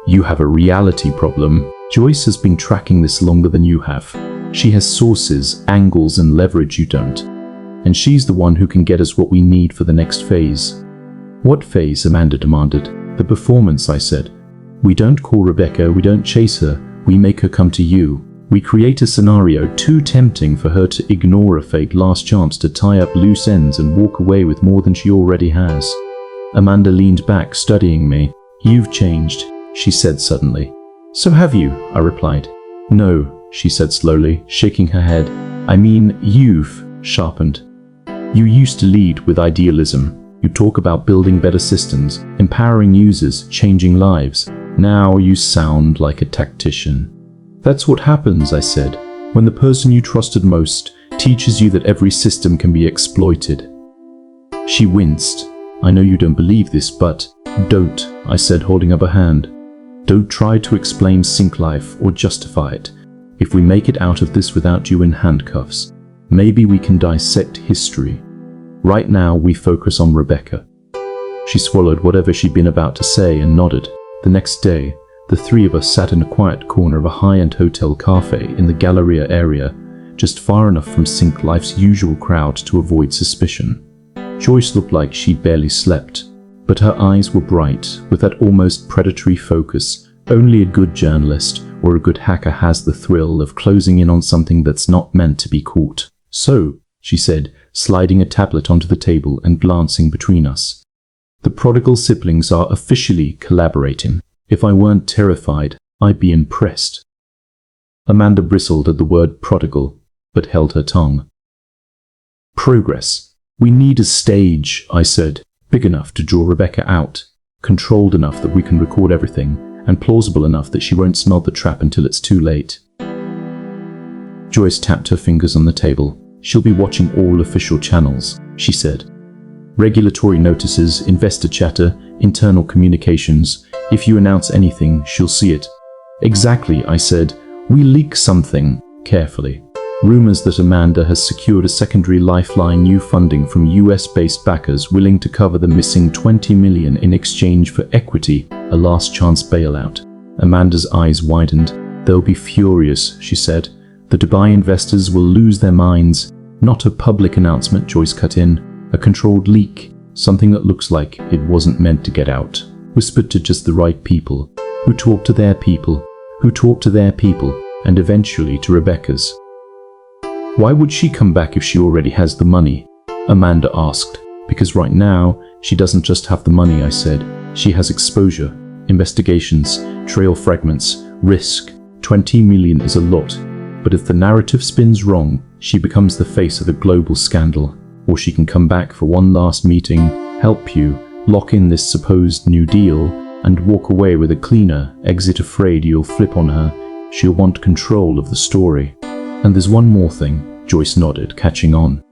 "You have a reality problem. Joyce has been tracking this longer than you have. She has sources, angles, and leverage you don't. And she's the one who can get us what we need for the next phase." "What phase?" Amanda demanded. "The performance," I said. "We don't call Rebecca, we don't chase her, we make her come to you. We create a scenario too tempting for her to ignore a fake last chance to tie up loose ends and walk away with more than she already has." Amanda leaned back, studying me. "You've changed," she said suddenly. "So have you," I replied. "No," she said slowly, shaking her head. "I mean, you've sharpened. You used to lead with idealism. You talk about building better systems, empowering users, changing lives. Now you sound like a tactician." "That's what happens," I said, "when the person you trusted most teaches you that every system can be exploited." She winced. "I know you don't believe this, but..." "Don't," I said, holding up a hand. "Don't try to explain SyncLife or justify it. If we make it out of this without you in handcuffs, maybe we can dissect history. Right now, we focus on Rebecca." She swallowed whatever she'd been about to say and nodded. The next day, the three of us sat in a quiet corner of a high-end hotel cafe in the Galleria area, just far enough from SyncLife's usual crowd to avoid suspicion. Joyce looked like she'd barely slept, but her eyes were bright, with that almost predatory focus. Only a good journalist or a good hacker has the thrill of closing in on something that's not meant to be caught. "So," she said, sliding a tablet onto the table and glancing between us, "the prodigal siblings are officially collaborating. If I weren't terrified, I'd be impressed." Amanda bristled at the word prodigal, but held her tongue. "Progress. We need a stage," I said, "big enough to draw Rebecca out, controlled enough that we can record everything, and plausible enough that she won't smell the trap until it's too late." Joyce tapped her fingers on the table. "She'll be watching all official channels," she said. "Regulatory notices, investor chatter, internal communications. If you announce anything, she'll see it." "Exactly," I said. "We leak something," carefully. "Rumors that Amanda has secured a secondary lifeline, new funding from US-based backers willing to cover the missing 20 million in exchange for equity, a last chance bailout." Amanda's eyes widened. They'll be furious, she said. The Dubai investors will lose their minds. Not a public announcement, Joyce cut in. A controlled leak. Something that looks like it wasn't meant to get out. Whispered to just the right people. Who talked to their people. Who talked to their people. And eventually to Rebecca's. Why would she come back if she already has the money? Amanda asked. Because right now, she doesn't just have the money, I said. She has exposure, investigations, trail fragments, risk. 20 million is a lot. But if the narrative spins wrong, she becomes the face of a global scandal. Or she can come back for one last meeting, help you, lock in this supposed new deal, and walk away with a cleaner exit afraid you'll flip on her. She'll want control of the story. And there's one more thing, Joyce nodded, catching on.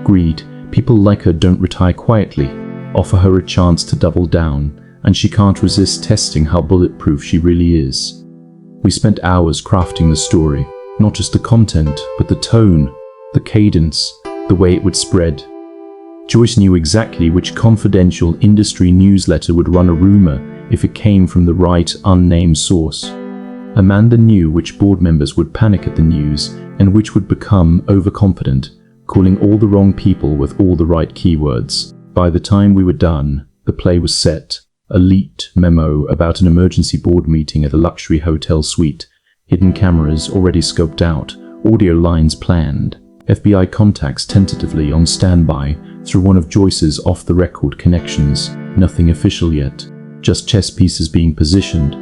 Greed. People like her don't retire quietly, offer her a chance to double down, and she can't resist testing how bulletproof she really is. We spent hours crafting the story, not just the content, but the tone, the cadence, the way it would spread. Joyce knew exactly which confidential industry newsletter would run a rumor if it came from the right unnamed source. Amanda knew which board members would panic at the news and which would become overconfident, calling all the wrong people with all the right keywords. By the time we were done, the play was set. A leaked memo about an emergency board meeting at a luxury hotel suite. Hidden cameras already scoped out. Audio lines planned. FBI contacts tentatively on standby through one of Joyce's off-the-record connections. Nothing official yet. Just chess pieces being positioned.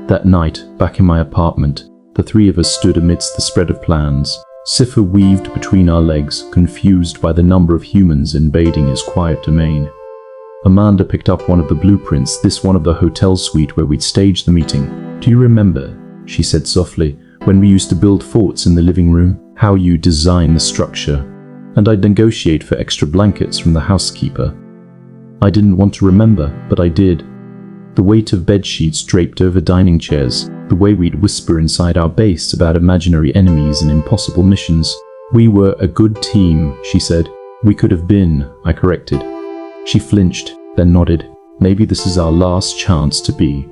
That night, back in my apartment, the three of us stood amidst the spread of plans. Cipher weaved between our legs, confused by the number of humans invading his quiet domain. Amanda picked up one of the blueprints, this one of the hotel suite where we'd staged the meeting. Do you remember, she said softly, when we used to build forts in the living room? How you design the structure. And I'd negotiate for extra blankets from the housekeeper. I didn't want to remember, but I did. The weight of bed sheets draped over dining chairs, the way we'd whisper inside our base about imaginary enemies and impossible missions. We were a good team, she said. We could have been, I corrected. She flinched, then nodded. Maybe this is our last chance to be.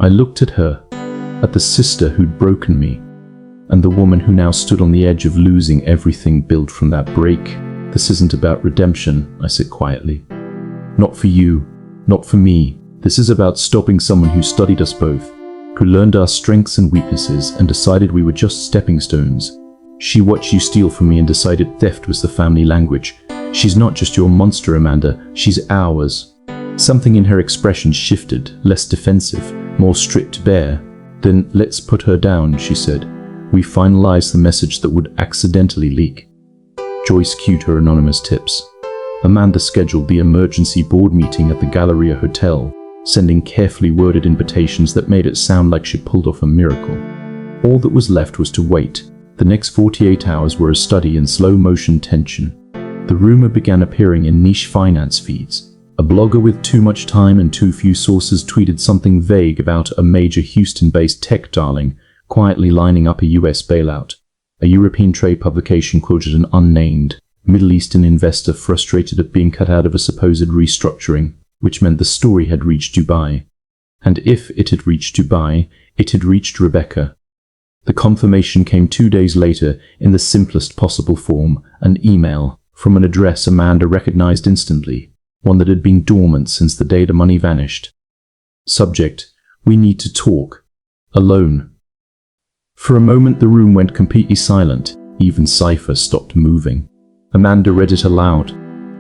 I looked at her, at the sister who'd broken me, and the woman who now stood on the edge of losing everything built from that break. This isn't about redemption, I said quietly. Not for you, not for me. This is about stopping someone who studied us both, who learned our strengths and weaknesses and decided we were just stepping stones. She watched you steal from me and decided theft was the family language. She's not just your monster, Amanda, she's ours. Something in her expression shifted, less defensive, more stripped bare. Then let's put her down, she said. We finalized the message that would accidentally leak. Joyce cued her anonymous tips. Amanda scheduled the emergency board meeting at the Galleria Hotel, sending carefully worded invitations that made it sound like she pulled off a miracle. All that was left was to wait. The next 48 hours were a study in slow-motion tension. The rumor began appearing in niche finance feeds. A blogger with too much time and too few sources tweeted something vague about a major Houston-based tech darling quietly lining up a US bailout. A European trade publication quoted an unnamed Middle Eastern investor frustrated at being cut out of a supposed restructuring, which meant the story had reached Dubai. And if it had reached Dubai, it had reached Rebecca. The confirmation came 2 days later in the simplest possible form, an email from an address Amanda recognized instantly, one that had been dormant since the day the money vanished. Subject: we need to talk. Alone. For a moment the room went completely silent. Even Cypher stopped moving. Amanda read it aloud.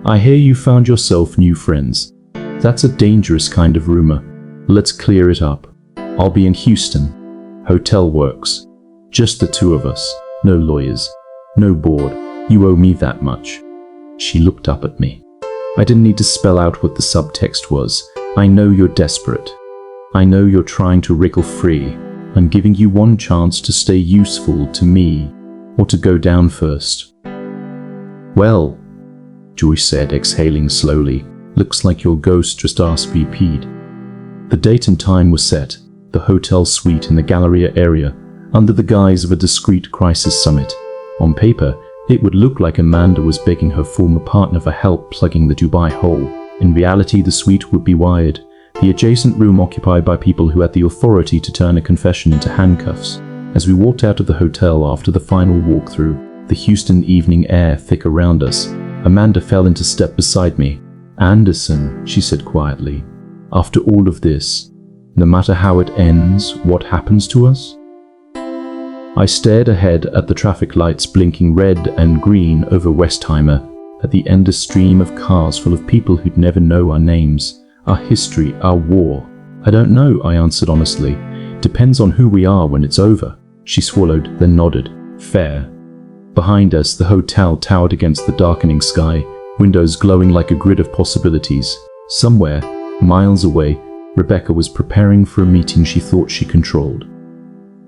I hear you found yourself new friends. That's a dangerous kind of rumor. Let's clear it up. I'll be in Houston. Hotel works. Just the two of us. No lawyers. No board. You owe me that much. She looked up at me. I didn't need to spell out what the subtext was. I know you're desperate. I know you're trying to wriggle free. I'm giving you one chance to stay useful to me, or to go down first. Well, Joyce said, exhaling slowly, looks like your ghost just RSVP'd. The date and time was set, the hotel suite in the Galleria area, under the guise of a discreet crisis summit. On paper, it would look like Amanda was begging her former partner for help plugging the Dubai hole. In reality, the suite would be wired. The the adjacent room occupied by people who had the authority to turn a confession into handcuffs. As we walked out of the hotel after the final walkthrough, the Houston evening air thick around us, Amanda fell into step beside me. "Anderson," she said quietly, "after all of this, no matter how it ends, what happens to us?" I stared ahead at the traffic lights blinking red and green over Westheimer, at the endless stream of cars full of people who'd never know our names, our history, our war. "I don't know," I answered honestly. "Depends on who we are when it's over." She swallowed, then nodded. "Fair." Behind us, the hotel towered against the darkening sky, windows glowing like a grid of possibilities. Somewhere, miles away, Rebecca was preparing for a meeting she thought she controlled.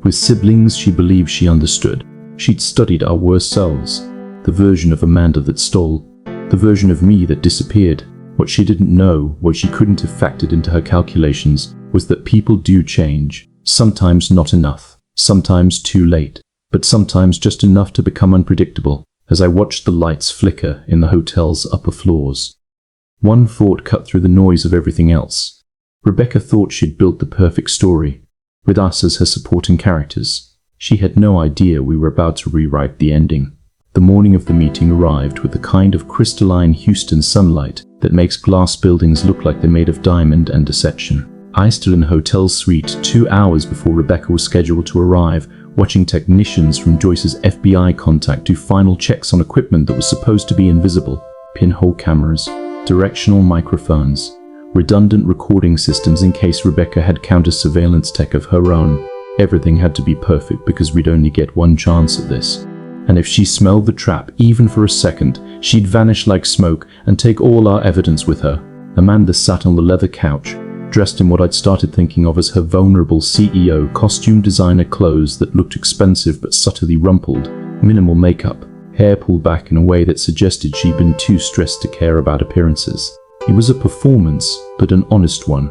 With siblings she believed she understood. She'd studied our worst selves, the version of Amanda that stole, the version of me that disappeared. What she didn't know, what she couldn't have factored into her calculations, was that people do change. Sometimes not enough, sometimes too late, but sometimes just enough to become unpredictable. As I watched the lights flicker in the hotel's upper floors, one thought cut through the noise of everything else. Rebecca thought she'd built the perfect story, with us as her supporting characters. She had no idea we were about to rewrite the ending. The morning of the meeting arrived with the kind of crystalline Houston sunlight that makes glass buildings look like they're made of diamond and deception. I stood in a hotel suite 2 hours before Rebecca was scheduled to arrive, watching technicians from Joyce's FBI contact do final checks on equipment that was supposed to be invisible. Pinhole cameras, directional microphones, redundant recording systems in case Rebecca had counter-surveillance tech of her own. Everything had to be perfect because we'd only get one chance at this. And if she smelled the trap even for a second, she'd vanish like smoke and take all our evidence with her. Amanda sat on the leather couch, dressed in what I'd started thinking of as her vulnerable CEO costume designer clothes that looked expensive but subtly rumpled, minimal makeup, hair pulled back in a way that suggested she'd been too stressed to care about appearances. It was a performance, but an honest one.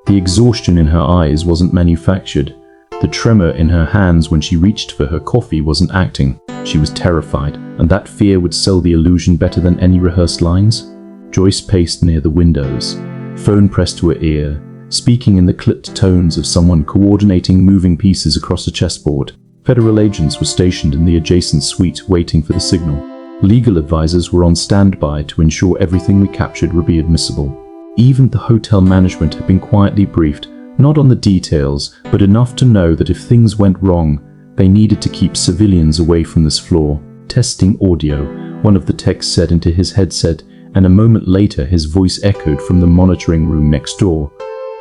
The exhaustion in her eyes wasn't manufactured. The tremor in her hands when she reached for her coffee wasn't acting. She was terrified, and that fear would sell the illusion better than any rehearsed lines. Joyce paced near the windows, phone pressed to her ear, speaking in the clipped tones of someone coordinating moving pieces across a chessboard. Federal agents were stationed in the adjacent suite waiting for the signal. Legal advisors were on standby to ensure everything we captured would be admissible. Even the hotel management had been quietly briefed, not on the details, but enough to know that if things went wrong, they needed to keep civilians away from this floor. "Testing audio," one of the techs said into his headset, and a moment later his voice echoed from the monitoring room next door.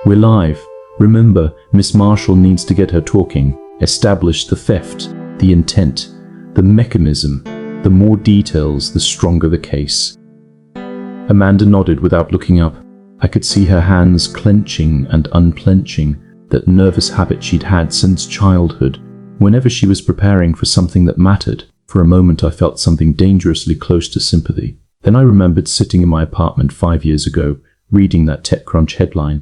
"We're live. Remember, Miss Marshall needs to get her talking. Establish the theft, the intent, the mechanism. The more details, the stronger the case." Amanda nodded without looking up. I could see her hands clenching and unclenching, that nervous habit she'd had since childhood. Whenever she was preparing for something that mattered, for a moment I felt something dangerously close to sympathy. Then I remembered sitting in my apartment 5 years ago, reading that TechCrunch headline,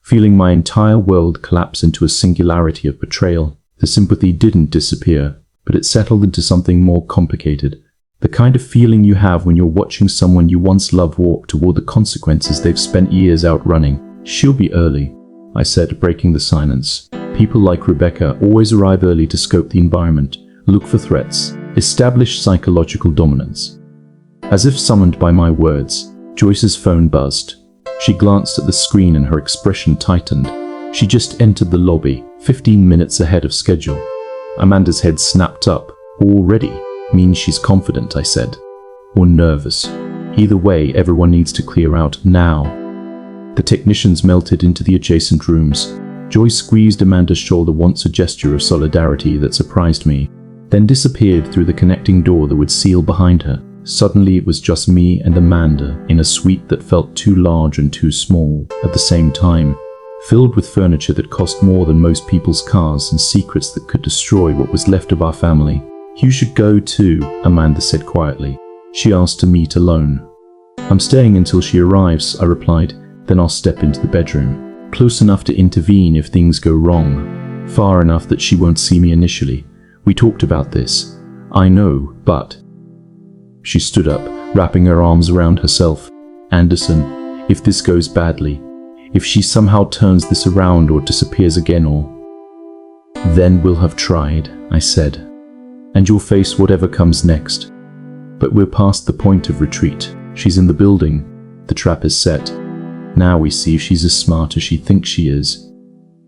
feeling my entire world collapse into a singularity of betrayal. The sympathy didn't disappear, but it settled into something more complicated. The kind of feeling you have when you're watching someone you once loved walk toward the consequences they've spent years outrunning. "She'll be early," I said, breaking the silence. People like Rebecca always arrive early to scope the environment, look for threats, establish psychological dominance. As if summoned by my words, Joyce's phone buzzed. She glanced at the screen and her expression tightened. She just entered the lobby, 15 minutes ahead of schedule. Amanda's head snapped up. "Already? Means she's confident," I said. "Or nervous. Either way, everyone needs to clear out now." The technicians melted into the adjacent rooms. Joyce squeezed Amanda's shoulder once, a gesture of solidarity that surprised me, then disappeared through the connecting door that would seal behind her. Suddenly it was just me and Amanda in a suite that felt too large and too small at the same time, filled with furniture that cost more than most people's cars and secrets that could destroy what was left of our family. "You should go too," Amanda said quietly. She asked to meet alone. "I'm staying until she arrives," I replied. "Then I'll step into the bedroom. Close enough to intervene if things go wrong. Far enough that she won't see me initially. We talked about this. I know, but..." She stood up, wrapping her arms around herself. "Anderson, if this goes badly, If she somehow turns this around or disappears again then we'll have tried, I said, and you'll face whatever comes next. But we're past the point of retreat. She's in the building. The trap is set. Now we see if she's as smart as she thinks she is.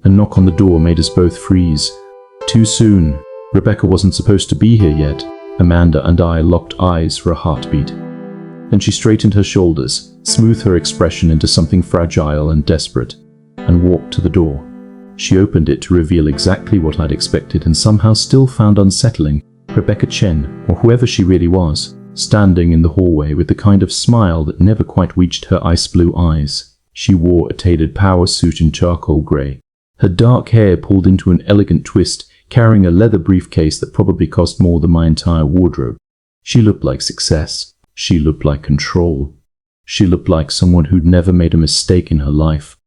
A knock on the door made us both freeze. Too soon. Rebecca wasn't supposed to be here yet. Amanda and I locked eyes for a heartbeat. Then she straightened her shoulders, smoothed her expression into something fragile and desperate, and walked to the door. She opened it to reveal exactly what I'd expected and somehow still found unsettling. Rebecca Chen, or whoever she really was, standing in the hallway with the kind of smile that never quite reached her ice blue eyes. She wore a tailored power suit in charcoal grey, her dark hair pulled into an elegant twist, carrying a leather briefcase that probably cost more than my entire wardrobe. She looked like success. She looked like control. She looked like someone who'd never made a mistake in her life.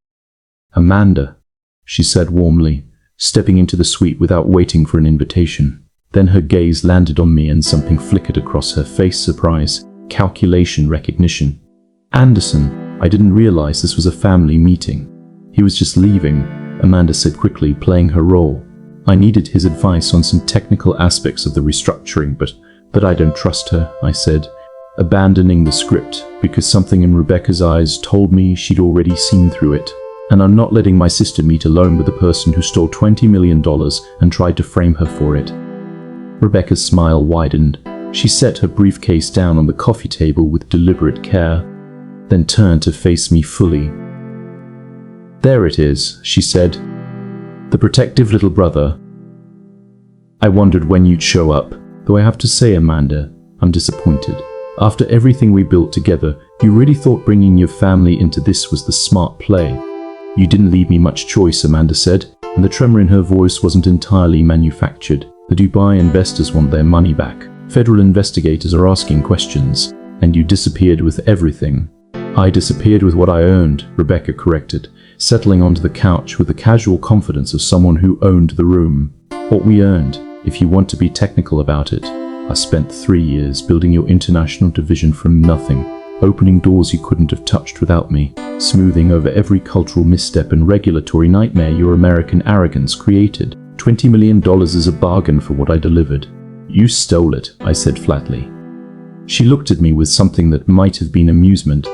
"Amanda," she said warmly, stepping into the suite without waiting for an invitation. Then her gaze landed on me and something flickered across her face. Surprise, calculation, recognition. "Anderson, I didn't realize this was a family meeting." "He was just leaving," Amanda said quickly, playing her role. "I needed his advice on some technical aspects of the restructuring, but I don't trust her," I said, abandoning the script because something in Rebecca's eyes told me she'd already seen through it. "And I'm not letting my sister meet alone with the person who stole $20 million and tried to frame her for it." Rebecca's smile widened. She set her briefcase down on the coffee table with deliberate care, then turned to face me fully. "There it is," she said. "The protective little brother. I wondered when you'd show up, though I have to say, Amanda, I'm disappointed. After everything we built together, you really thought bringing your family into this was the smart play." "You didn't leave me much choice," Amanda said, and the tremor in her voice wasn't entirely manufactured. "The Dubai investors want their money back. Federal investigators are asking questions, and you disappeared with everything." "I disappeared with what I owned," Rebecca corrected, settling onto the couch with the casual confidence of someone who owned the room. "What we earned, if you want to be technical about it. I spent 3 years building your international division from nothing, opening doors you couldn't have touched without me, smoothing over every cultural misstep and regulatory nightmare your American arrogance created. $20 million is a bargain for what I delivered." "You stole it," I said flatly. She looked at me with something that might have been amusement.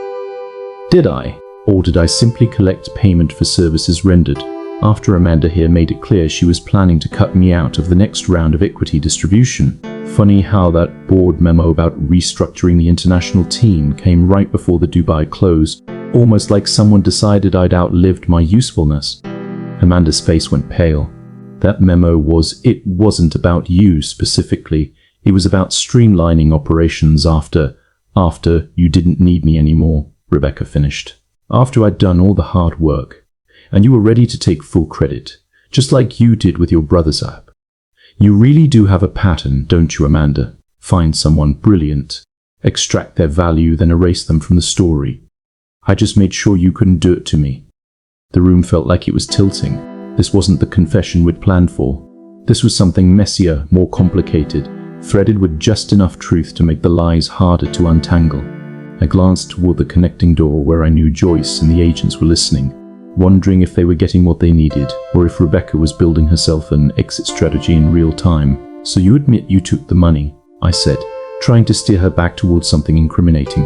"Did I? Or did I simply collect payment for services rendered?" After Amanda here made it clear she was planning to cut me out of the next round of equity distribution. Funny how that board memo about restructuring the international team came right before the Dubai close, almost like someone decided I'd outlived my usefulness. Amanda's face went pale. "That memo wasn't about you specifically. It was about streamlining operations after you didn't need me anymore," Rebecca finished. "After I'd done all the hard work, and you were ready to take full credit, just like you did with your brother's app. You really do have a pattern, don't you, Amanda? Find someone brilliant, extract their value, then erase them from the story. I just made sure you couldn't do it to me." The room felt like it was tilting. This wasn't the confession we'd planned for. This was something messier, more complicated, threaded with just enough truth to make the lies harder to untangle. I glanced toward the connecting door where I knew Joyce and the agents were listening, wondering if they were getting what they needed, or if Rebecca was building herself an exit strategy in real time. "So you admit you took the money," I said, trying to steer her back towards something incriminating.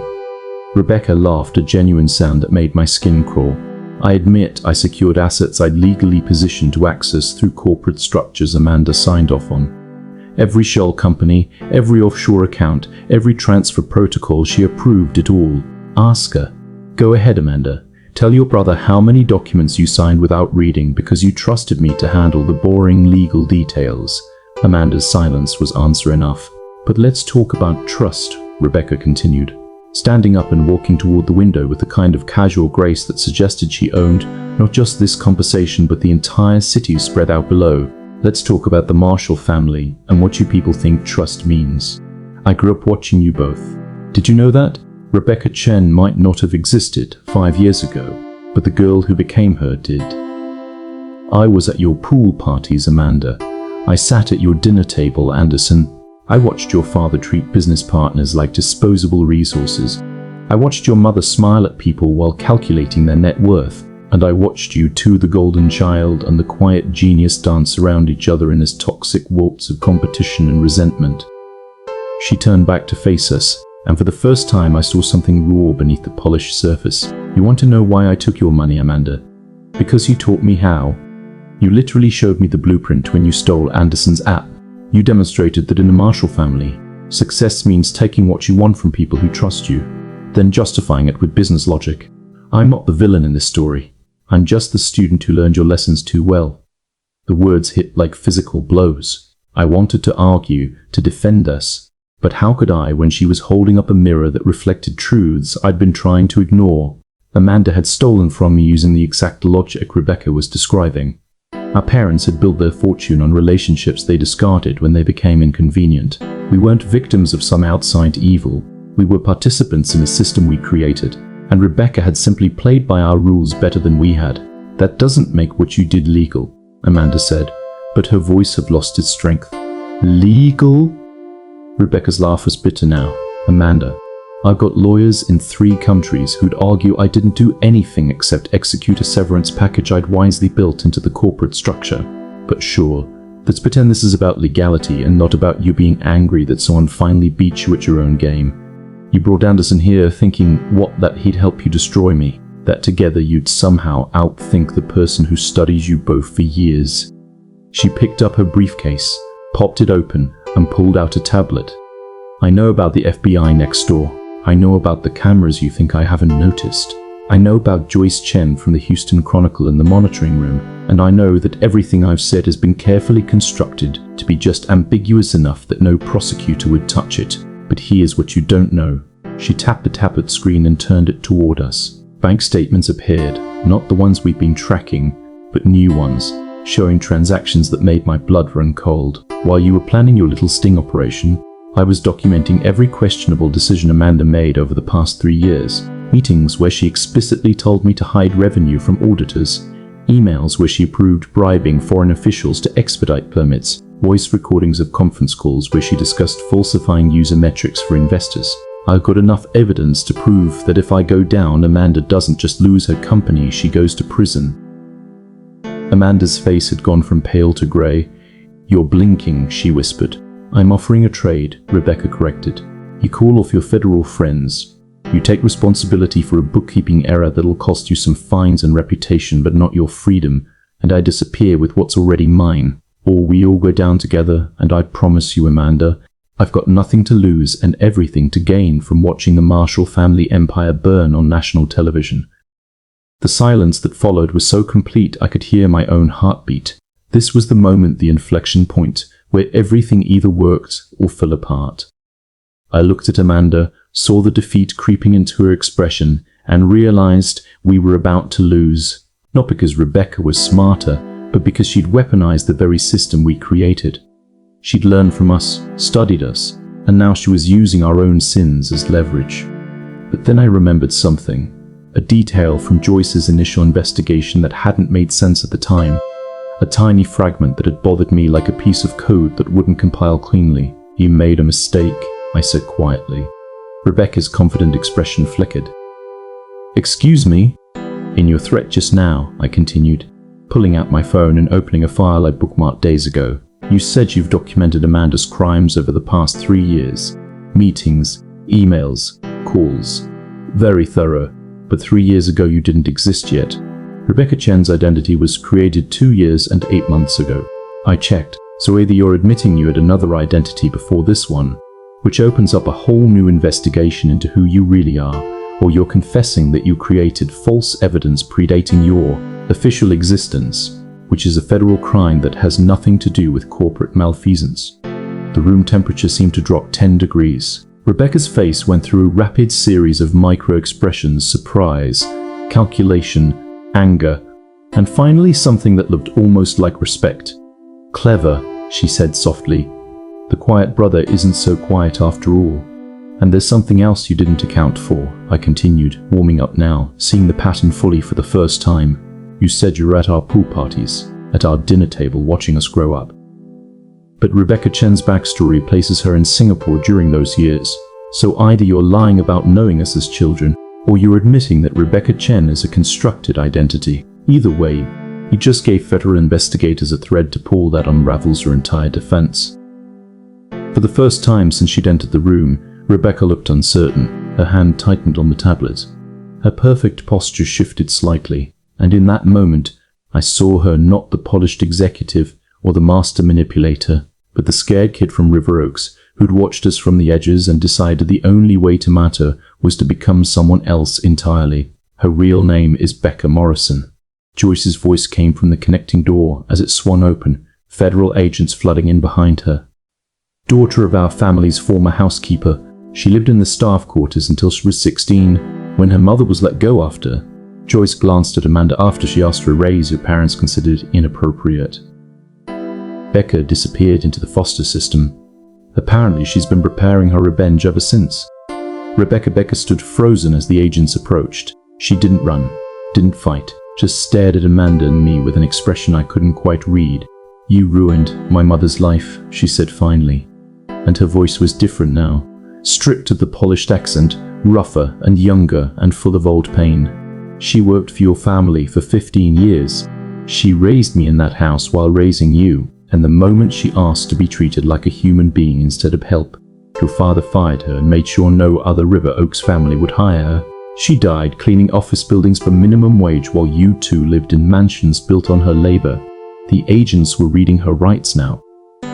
Rebecca laughed, a genuine sound that made my skin crawl. "I admit I secured assets I'd legally positioned to access through corporate structures Amanda signed off on. Every shell company, every offshore account, every transfer protocol, she approved it all. Ask her. Go ahead, Amanda. Tell your brother how many documents you signed without reading because you trusted me to handle the boring legal details." Amanda's silence was answer enough. "But let's talk about trust," Rebecca continued, standing up and walking toward the window with the kind of casual grace that suggested she owned not just this conversation but the entire city spread out below. "Let's talk about the Marshall family and what you people think trust means. I grew up watching you both. Did you know that? Rebecca Chen might not have existed 5 years ago, but the girl who became her did. I was at your pool parties, Amanda. I sat at your dinner table, Anderson. I watched your father treat business partners like disposable resources. I watched your mother smile at people while calculating their net worth. And I watched you two, the golden child and the quiet genius, dance around each other in this toxic waltz of competition and resentment. She turned back to face us, and for the first time I saw something raw beneath the polished surface. You want to know why I took your money, Amanda? Because you taught me how. You literally showed me the blueprint when you stole Anderson's app. You demonstrated that in the Marshall family, success means taking what you want from people who trust you, then justifying it with business logic. I'm not the villain in this story. I'm just the student who learned your lessons too well. The words hit like physical blows. I wanted to argue, to defend us, but how could I when she was holding up a mirror that reflected truths I'd been trying to ignore? Amanda had stolen from me using the exact logic Rebecca was describing. Our parents had built their fortune on relationships they discarded when they became inconvenient. We weren't victims of some outside evil. We were participants in a system we created, and Rebecca had simply played by our rules better than we had. That doesn't make what you did legal, Amanda said, but her voice had lost its strength. Legal? Rebecca's laugh was bitter now. Amanda, I've got lawyers in 3 countries who'd argue I didn't do anything except execute a severance package I'd wisely built into the corporate structure. But sure, let's pretend this is about legality and not about you being angry that someone finally beat you at your own game. You brought Anderson here thinking, what, that he'd help you destroy me? That together you'd somehow outthink the person who studies you both for years. She picked up her briefcase, popped it open, and pulled out a tablet. I know about the FBI next door. I know about the cameras you think I haven't noticed. I know about Joyce Chen from the Houston Chronicle in the monitoring room, and I know that everything I've said has been carefully constructed to be just ambiguous enough that no prosecutor would touch it. But here's what you don't know. She tapped the tablet screen and turned it toward us. Bank statements appeared, not the ones we'd been tracking, but new ones, showing transactions that made my blood run cold. While you were planning your little sting operation, I was documenting every questionable decision Amanda made over the past 3 years. Meetings where she explicitly told me to hide revenue from auditors. Emails where she approved bribing foreign officials to expedite permits. Voice recordings of conference calls where she discussed falsifying user metrics for investors. I've got enough evidence to prove that if I go down, Amanda doesn't just lose her company, she goes to prison. Amanda's face had gone from pale to grey. You're blinking, she whispered. I'm offering a trade, Rebecca corrected. You call off your federal friends. You take responsibility for a bookkeeping error that'll cost you some fines and reputation, but not your freedom, and I disappear with what's already mine. Or we all go down together, and I promise you, Amanda, I've got nothing to lose and everything to gain from watching the Marshall family empire burn on national television. The silence that followed was so complete I could hear my own heartbeat. This was the moment, the inflection point, where everything either worked or fell apart. I looked at Amanda, saw the defeat creeping into her expression, and realized we were about to lose. Not because Rebecca was smarter, but because she'd weaponized the very system we created. She'd learned from us, studied us, and now she was using our own sins as leverage. But then I remembered something, a detail from Joyce's initial investigation that hadn't made sense at the time. A tiny fragment that had bothered me like a piece of code that wouldn't compile cleanly. You made a mistake, I said quietly. Rebecca's confident expression flickered. Excuse me? In your threat just now, I continued, pulling out my phone and opening a file I bookmarked days ago. You said you've documented Amanda's crimes over the past 3 years. Meetings, emails, calls. Very thorough, but 3 years ago you didn't exist yet. Rebecca Chen's identity was created 2 years and 8 months ago. I checked, so either you're admitting you had another identity before this one, which opens up a whole new investigation into who you really are, or you're confessing that you created false evidence predating your official existence, which is a federal crime that has nothing to do with corporate malfeasance. The room temperature seemed to drop 10 degrees. Rebecca's face went through a rapid series of micro-expressions: surprise, calculation, anger, and finally something that looked almost like respect. Clever, she said softly. The quiet brother isn't so quiet after all. And there's something else you didn't account for, I continued, warming up now, seeing the pattern fully for the first time. You said you were at our pool parties, at our dinner table watching us grow up. But Rebecca Chen's backstory places her in Singapore during those years. So either you're lying about knowing us as children, or you're admitting that Rebecca Chen is a constructed identity. Either way, you just gave federal investigators a thread to pull that unravels her entire defense. For the first time since she'd entered the room, Rebecca looked uncertain. Her hand tightened on the tablet. Her perfect posture shifted slightly, and in that moment, I saw her not the polished executive or the master manipulator, but the scared kid from River Oaks who'd watched us from the edges and decided the only way to matter was to become someone else entirely. Her real name is Becca Morrison. Joyce's voice came from the connecting door as it swung open, federal agents flooding in behind her. Daughter of our family's former housekeeper, she lived in the staff quarters until she was 16, when her mother was let go after. Joyce glanced at Amanda after she asked for a raise her parents considered inappropriate. Becca disappeared into the foster system. Apparently she's been preparing her revenge ever since. Rebecca stood frozen as the agents approached. She didn't run, didn't fight, just stared at Amanda and me with an expression I couldn't quite read. "You ruined my mother's life," she said finally. And her voice was different now, stripped of the polished accent, rougher and younger and full of old pain. "She worked for your family for 15 years. She raised me in that house while raising you, and the moment she asked to be treated like a human being instead of help, your father fired her and made sure no other River Oaks family would hire her. She died cleaning office buildings for minimum wage while you two lived in mansions built on her labor. The agents were reading her rights now,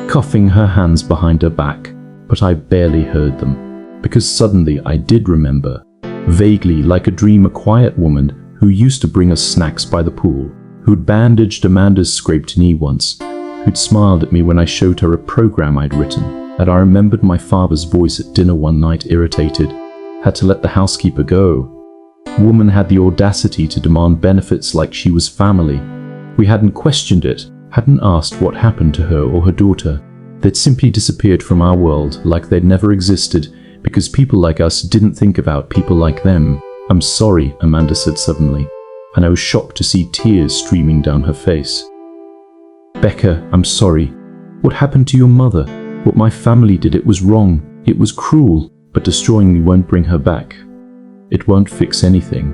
cuffing her hands behind her back, but I barely heard them, because suddenly I did remember, vaguely like a dream, a quiet woman who used to bring us snacks by the pool, who'd bandaged Amanda's scraped knee once, who'd smiled at me when I showed her a program I'd written, and I remembered my father's voice at dinner one night, irritated. Had to let the housekeeper go. Woman had the audacity to demand benefits like she was family. We hadn't questioned it, hadn't asked what happened to her or her daughter. They'd simply disappeared from our world like they'd never existed because people like us didn't think about people like them. "I'm sorry," Amanda said suddenly, and I was shocked to see tears streaming down her face. "Becca, I'm sorry. What happened to your mother? What my family did, it was wrong. It was cruel, but destroying me won't bring her back. It won't fix anything."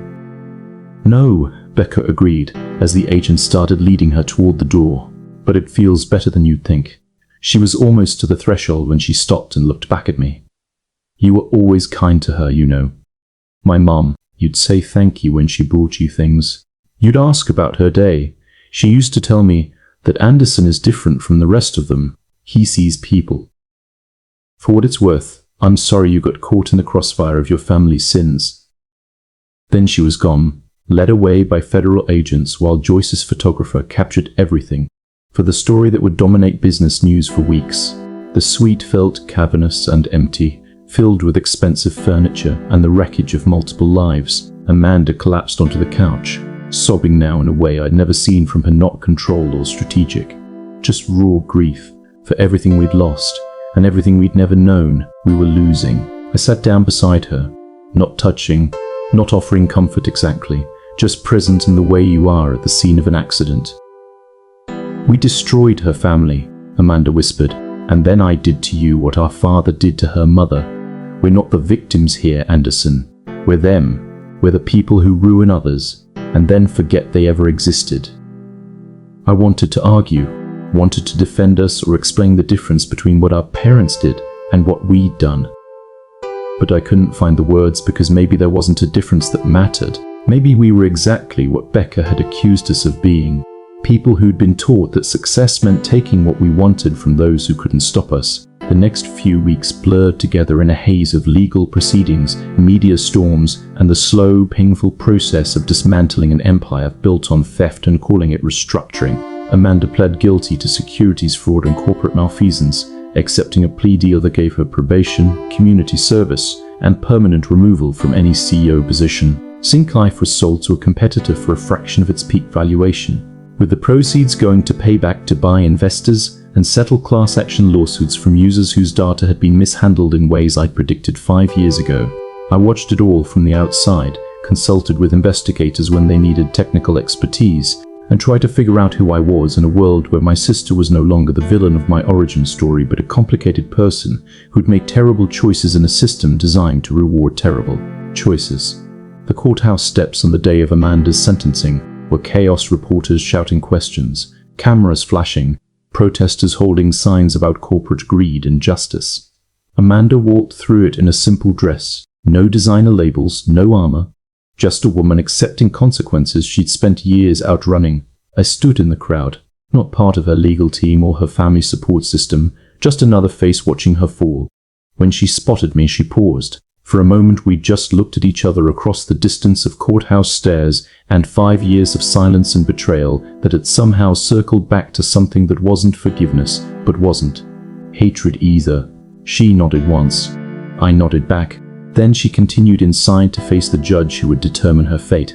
"No," Becca agreed as the agent started leading her toward the door. "But it feels better than you'd think." She was almost to the threshold when she stopped and looked back at me. "You were always kind to her, you know. My mom, you'd say thank you when she brought you things. You'd ask about her day. She used to tell me that Anderson is different from the rest of them. He sees people. For what it's worth, I'm sorry you got caught in the crossfire of your family's sins." Then she was gone, led away by federal agents while Joyce's photographer captured everything for the story that would dominate business news for weeks. The suite felt cavernous and empty, filled with expensive furniture and the wreckage of multiple lives. Amanda collapsed onto the couch, sobbing now in a way I'd never seen from her, not controlled or strategic. Just raw grief for everything we'd lost and everything we'd never known we were losing. I sat down beside her, not touching, not offering comfort exactly, just present in the way you are at the scene of an accident. "We destroyed her family," Amanda whispered, "and then I did to you what our father did to her mother. We're not the victims here, Anderson. We're them. We're the people who ruin others and then forget they ever existed." I wanted to argue, wanted to defend us or explain the difference between what our parents did and what we'd done. But I couldn't find the words because maybe there wasn't a difference that mattered. Maybe we were exactly what Becca had accused us of being. People who'd been taught that success meant taking what we wanted from those who couldn't stop us. The next few weeks blurred together in a haze of legal proceedings, media storms, and the slow, painful process of dismantling an empire built on theft and calling it restructuring. Amanda pled guilty to securities fraud and corporate malfeasance, accepting a plea deal that gave her probation, community service, and permanent removal from any CEO position. Sync Life was sold to a competitor for a fraction of its peak valuation, with the proceeds going to pay back to buy investors and settle class action lawsuits from users whose data had been mishandled in ways I'd predicted 5 years ago. I watched it all from the outside, consulted with investigators when they needed technical expertise, and tried to figure out who I was in a world where my sister was no longer the villain of my origin story but a complicated person who'd made terrible choices in a system designed to reward terrible choices. The courthouse steps on the day of Amanda's sentencing were chaos, reporters shouting questions, cameras flashing, protesters holding signs about corporate greed and justice. Amanda walked through it in a simple dress, no designer labels, no armor, just a woman accepting consequences she'd spent years outrunning. I stood in the crowd, not part of her legal team or her family support system, just another face watching her fall. When she spotted me, she paused. For a moment we just looked at each other across the distance of courthouse stairs and 5 years of silence and betrayal that had somehow circled back to something that wasn't forgiveness, but wasn't hatred either. She nodded once. I nodded back. Then she continued inside to face the judge who would determine her fate.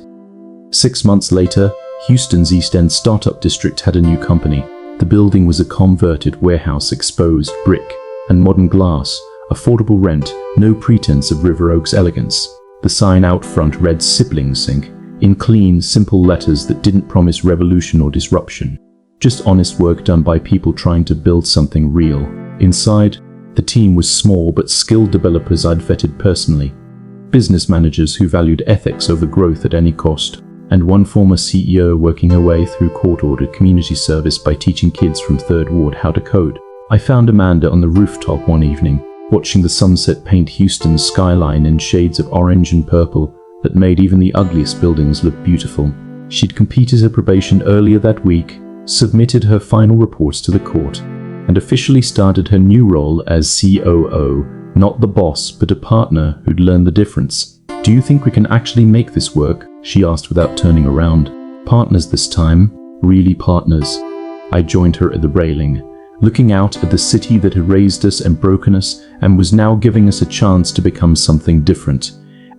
6 months later, Houston's East End startup district had a new company. The building was a converted warehouse, exposed brick and modern glass, affordable rent, no pretense of River Oaks elegance. The sign out front read Sibling Sink, in clean, simple letters that didn't promise revolution or disruption. Just honest work done by people trying to build something real. Inside, the team was small but skilled developers I'd vetted personally. Business managers who valued ethics over growth at any cost. And one former CEO working her way through court-ordered community service by teaching kids from Third Ward how to code. I found Amanda on the rooftop one evening, watching the sunset paint Houston's skyline in shades of orange and purple that made even the ugliest buildings look beautiful. She'd completed her probation earlier that week, submitted her final reports to the court, and officially started her new role as COO, not the boss, but a partner who'd learned the difference. "Do you think we can actually make this work?" she asked without turning around. "Partners this time, really partners." I joined her at the railing, looking out at the city that had raised us and broken us and was now giving us a chance to become something different.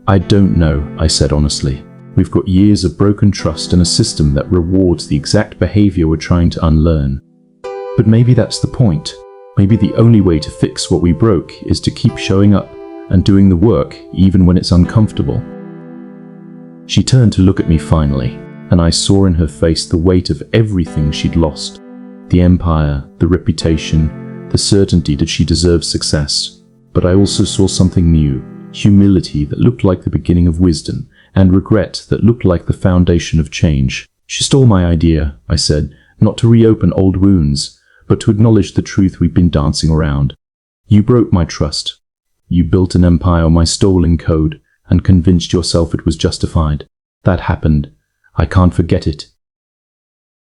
"I don't know," I said honestly. "We've got years of broken trust and a system that rewards the exact behavior we're trying to unlearn. But maybe that's the point. Maybe the only way to fix what we broke is to keep showing up and doing the work even when it's uncomfortable." She turned to look at me finally, and I saw in her face the weight of everything she'd lost. The empire, the reputation, the certainty that she deserved success. But I also saw something new, humility that looked like the beginning of wisdom, and regret that looked like the foundation of change. "She stole my idea," I said, "not to reopen old wounds, but to acknowledge the truth we've been dancing around. You broke my trust. You built an empire on my stolen code and convinced yourself it was justified. That happened. I can't forget it."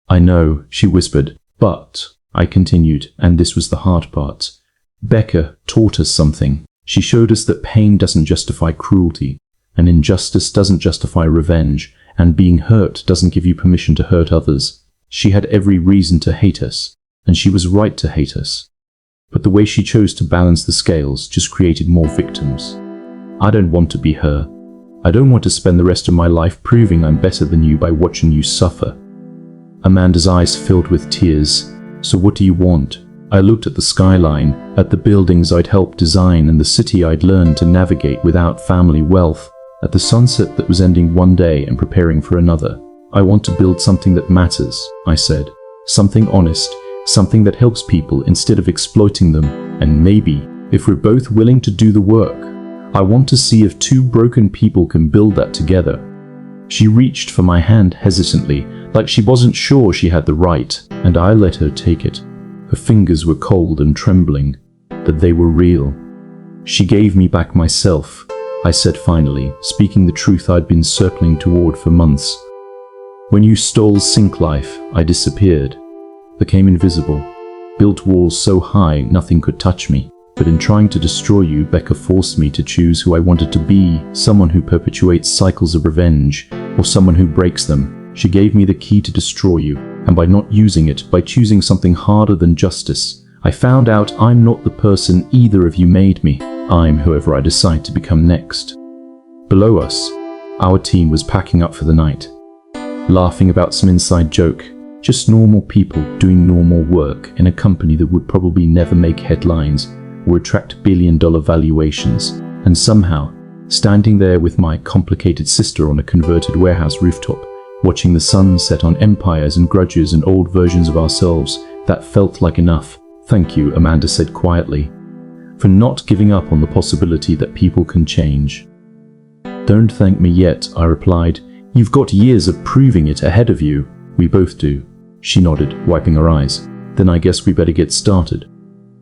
"I know," she whispered. "But," I continued, and this was the hard part, "Becca taught us something. She showed us that pain doesn't justify cruelty, and injustice doesn't justify revenge, and being hurt doesn't give you permission to hurt others. She had every reason to hate us, and she was right to hate us. But the way she chose to balance the scales just created more victims. I don't want to be her. I don't want to spend the rest of my life proving I'm better than you by watching you suffer." Amanda's eyes filled with tears. "So what do you want?" I looked at the skyline, at the buildings I'd helped design and the city I'd learned to navigate without family wealth, at the sunset that was ending one day and preparing for another. "I want to build something that matters," I said. "Something honest, something that helps people instead of exploiting them, and maybe, if we're both willing to do the work, I want to see if two broken people can build that together." She reached for my hand hesitantly, like she wasn't sure she had the right, and I let her take it. Her fingers were cold and trembling, but they were real. "She gave me back myself," I said finally, speaking the truth I'd been circling toward for months. "When you stole Sync Life, I disappeared, became invisible, built walls so high nothing could touch me. But in trying to destroy you, Becca forced me to choose who I wanted to be, someone who perpetuates cycles of revenge, or someone who breaks them. She gave me the key to destroy you, and by not using it, by choosing something harder than justice, I found out I'm not the person either of you made me. I'm whoever I decide to become next." Below us, our team was packing up for the night, laughing about some inside joke. Just normal people doing normal work in a company that would probably never make headlines or attract billion-dollar valuations, and somehow, standing there with my complicated sister on a converted warehouse rooftop, watching the sun set on empires and grudges and old versions of ourselves, that felt like enough. "Thank you," Amanda said quietly, "for not giving up on the possibility that people can change." "Don't thank me yet," I replied. "You've got years of proving it ahead of you." "We both do." She nodded, wiping her eyes. "Then I guess we better get started."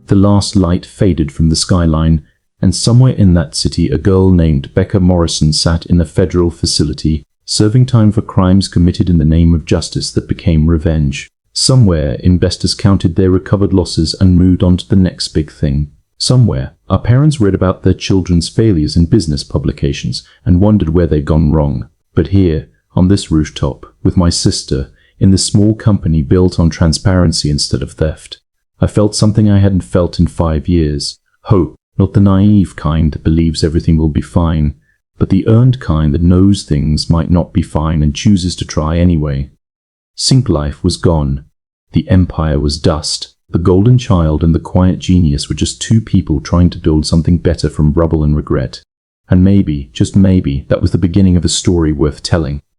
The last light faded from the skyline, and somewhere in that city a girl named Becca Morrison sat in a federal facility, serving time for crimes committed in the name of justice that became revenge. Somewhere, investors counted their recovered losses and moved on to the next big thing. Somewhere, our parents read about their children's failures in business publications and wondered where they'd gone wrong. But here, on this rooftop, with my sister, in this small company built on transparency instead of theft, I felt something I hadn't felt in 5 years. Hope, not the naive kind that believes everything will be fine, but the earned kind that knows things might not be fine and chooses to try anyway. Sync life was gone. The empire was dust. The golden child and the quiet genius were just two people trying to build something better from rubble and regret. And maybe, just maybe, that was the beginning of a story worth telling.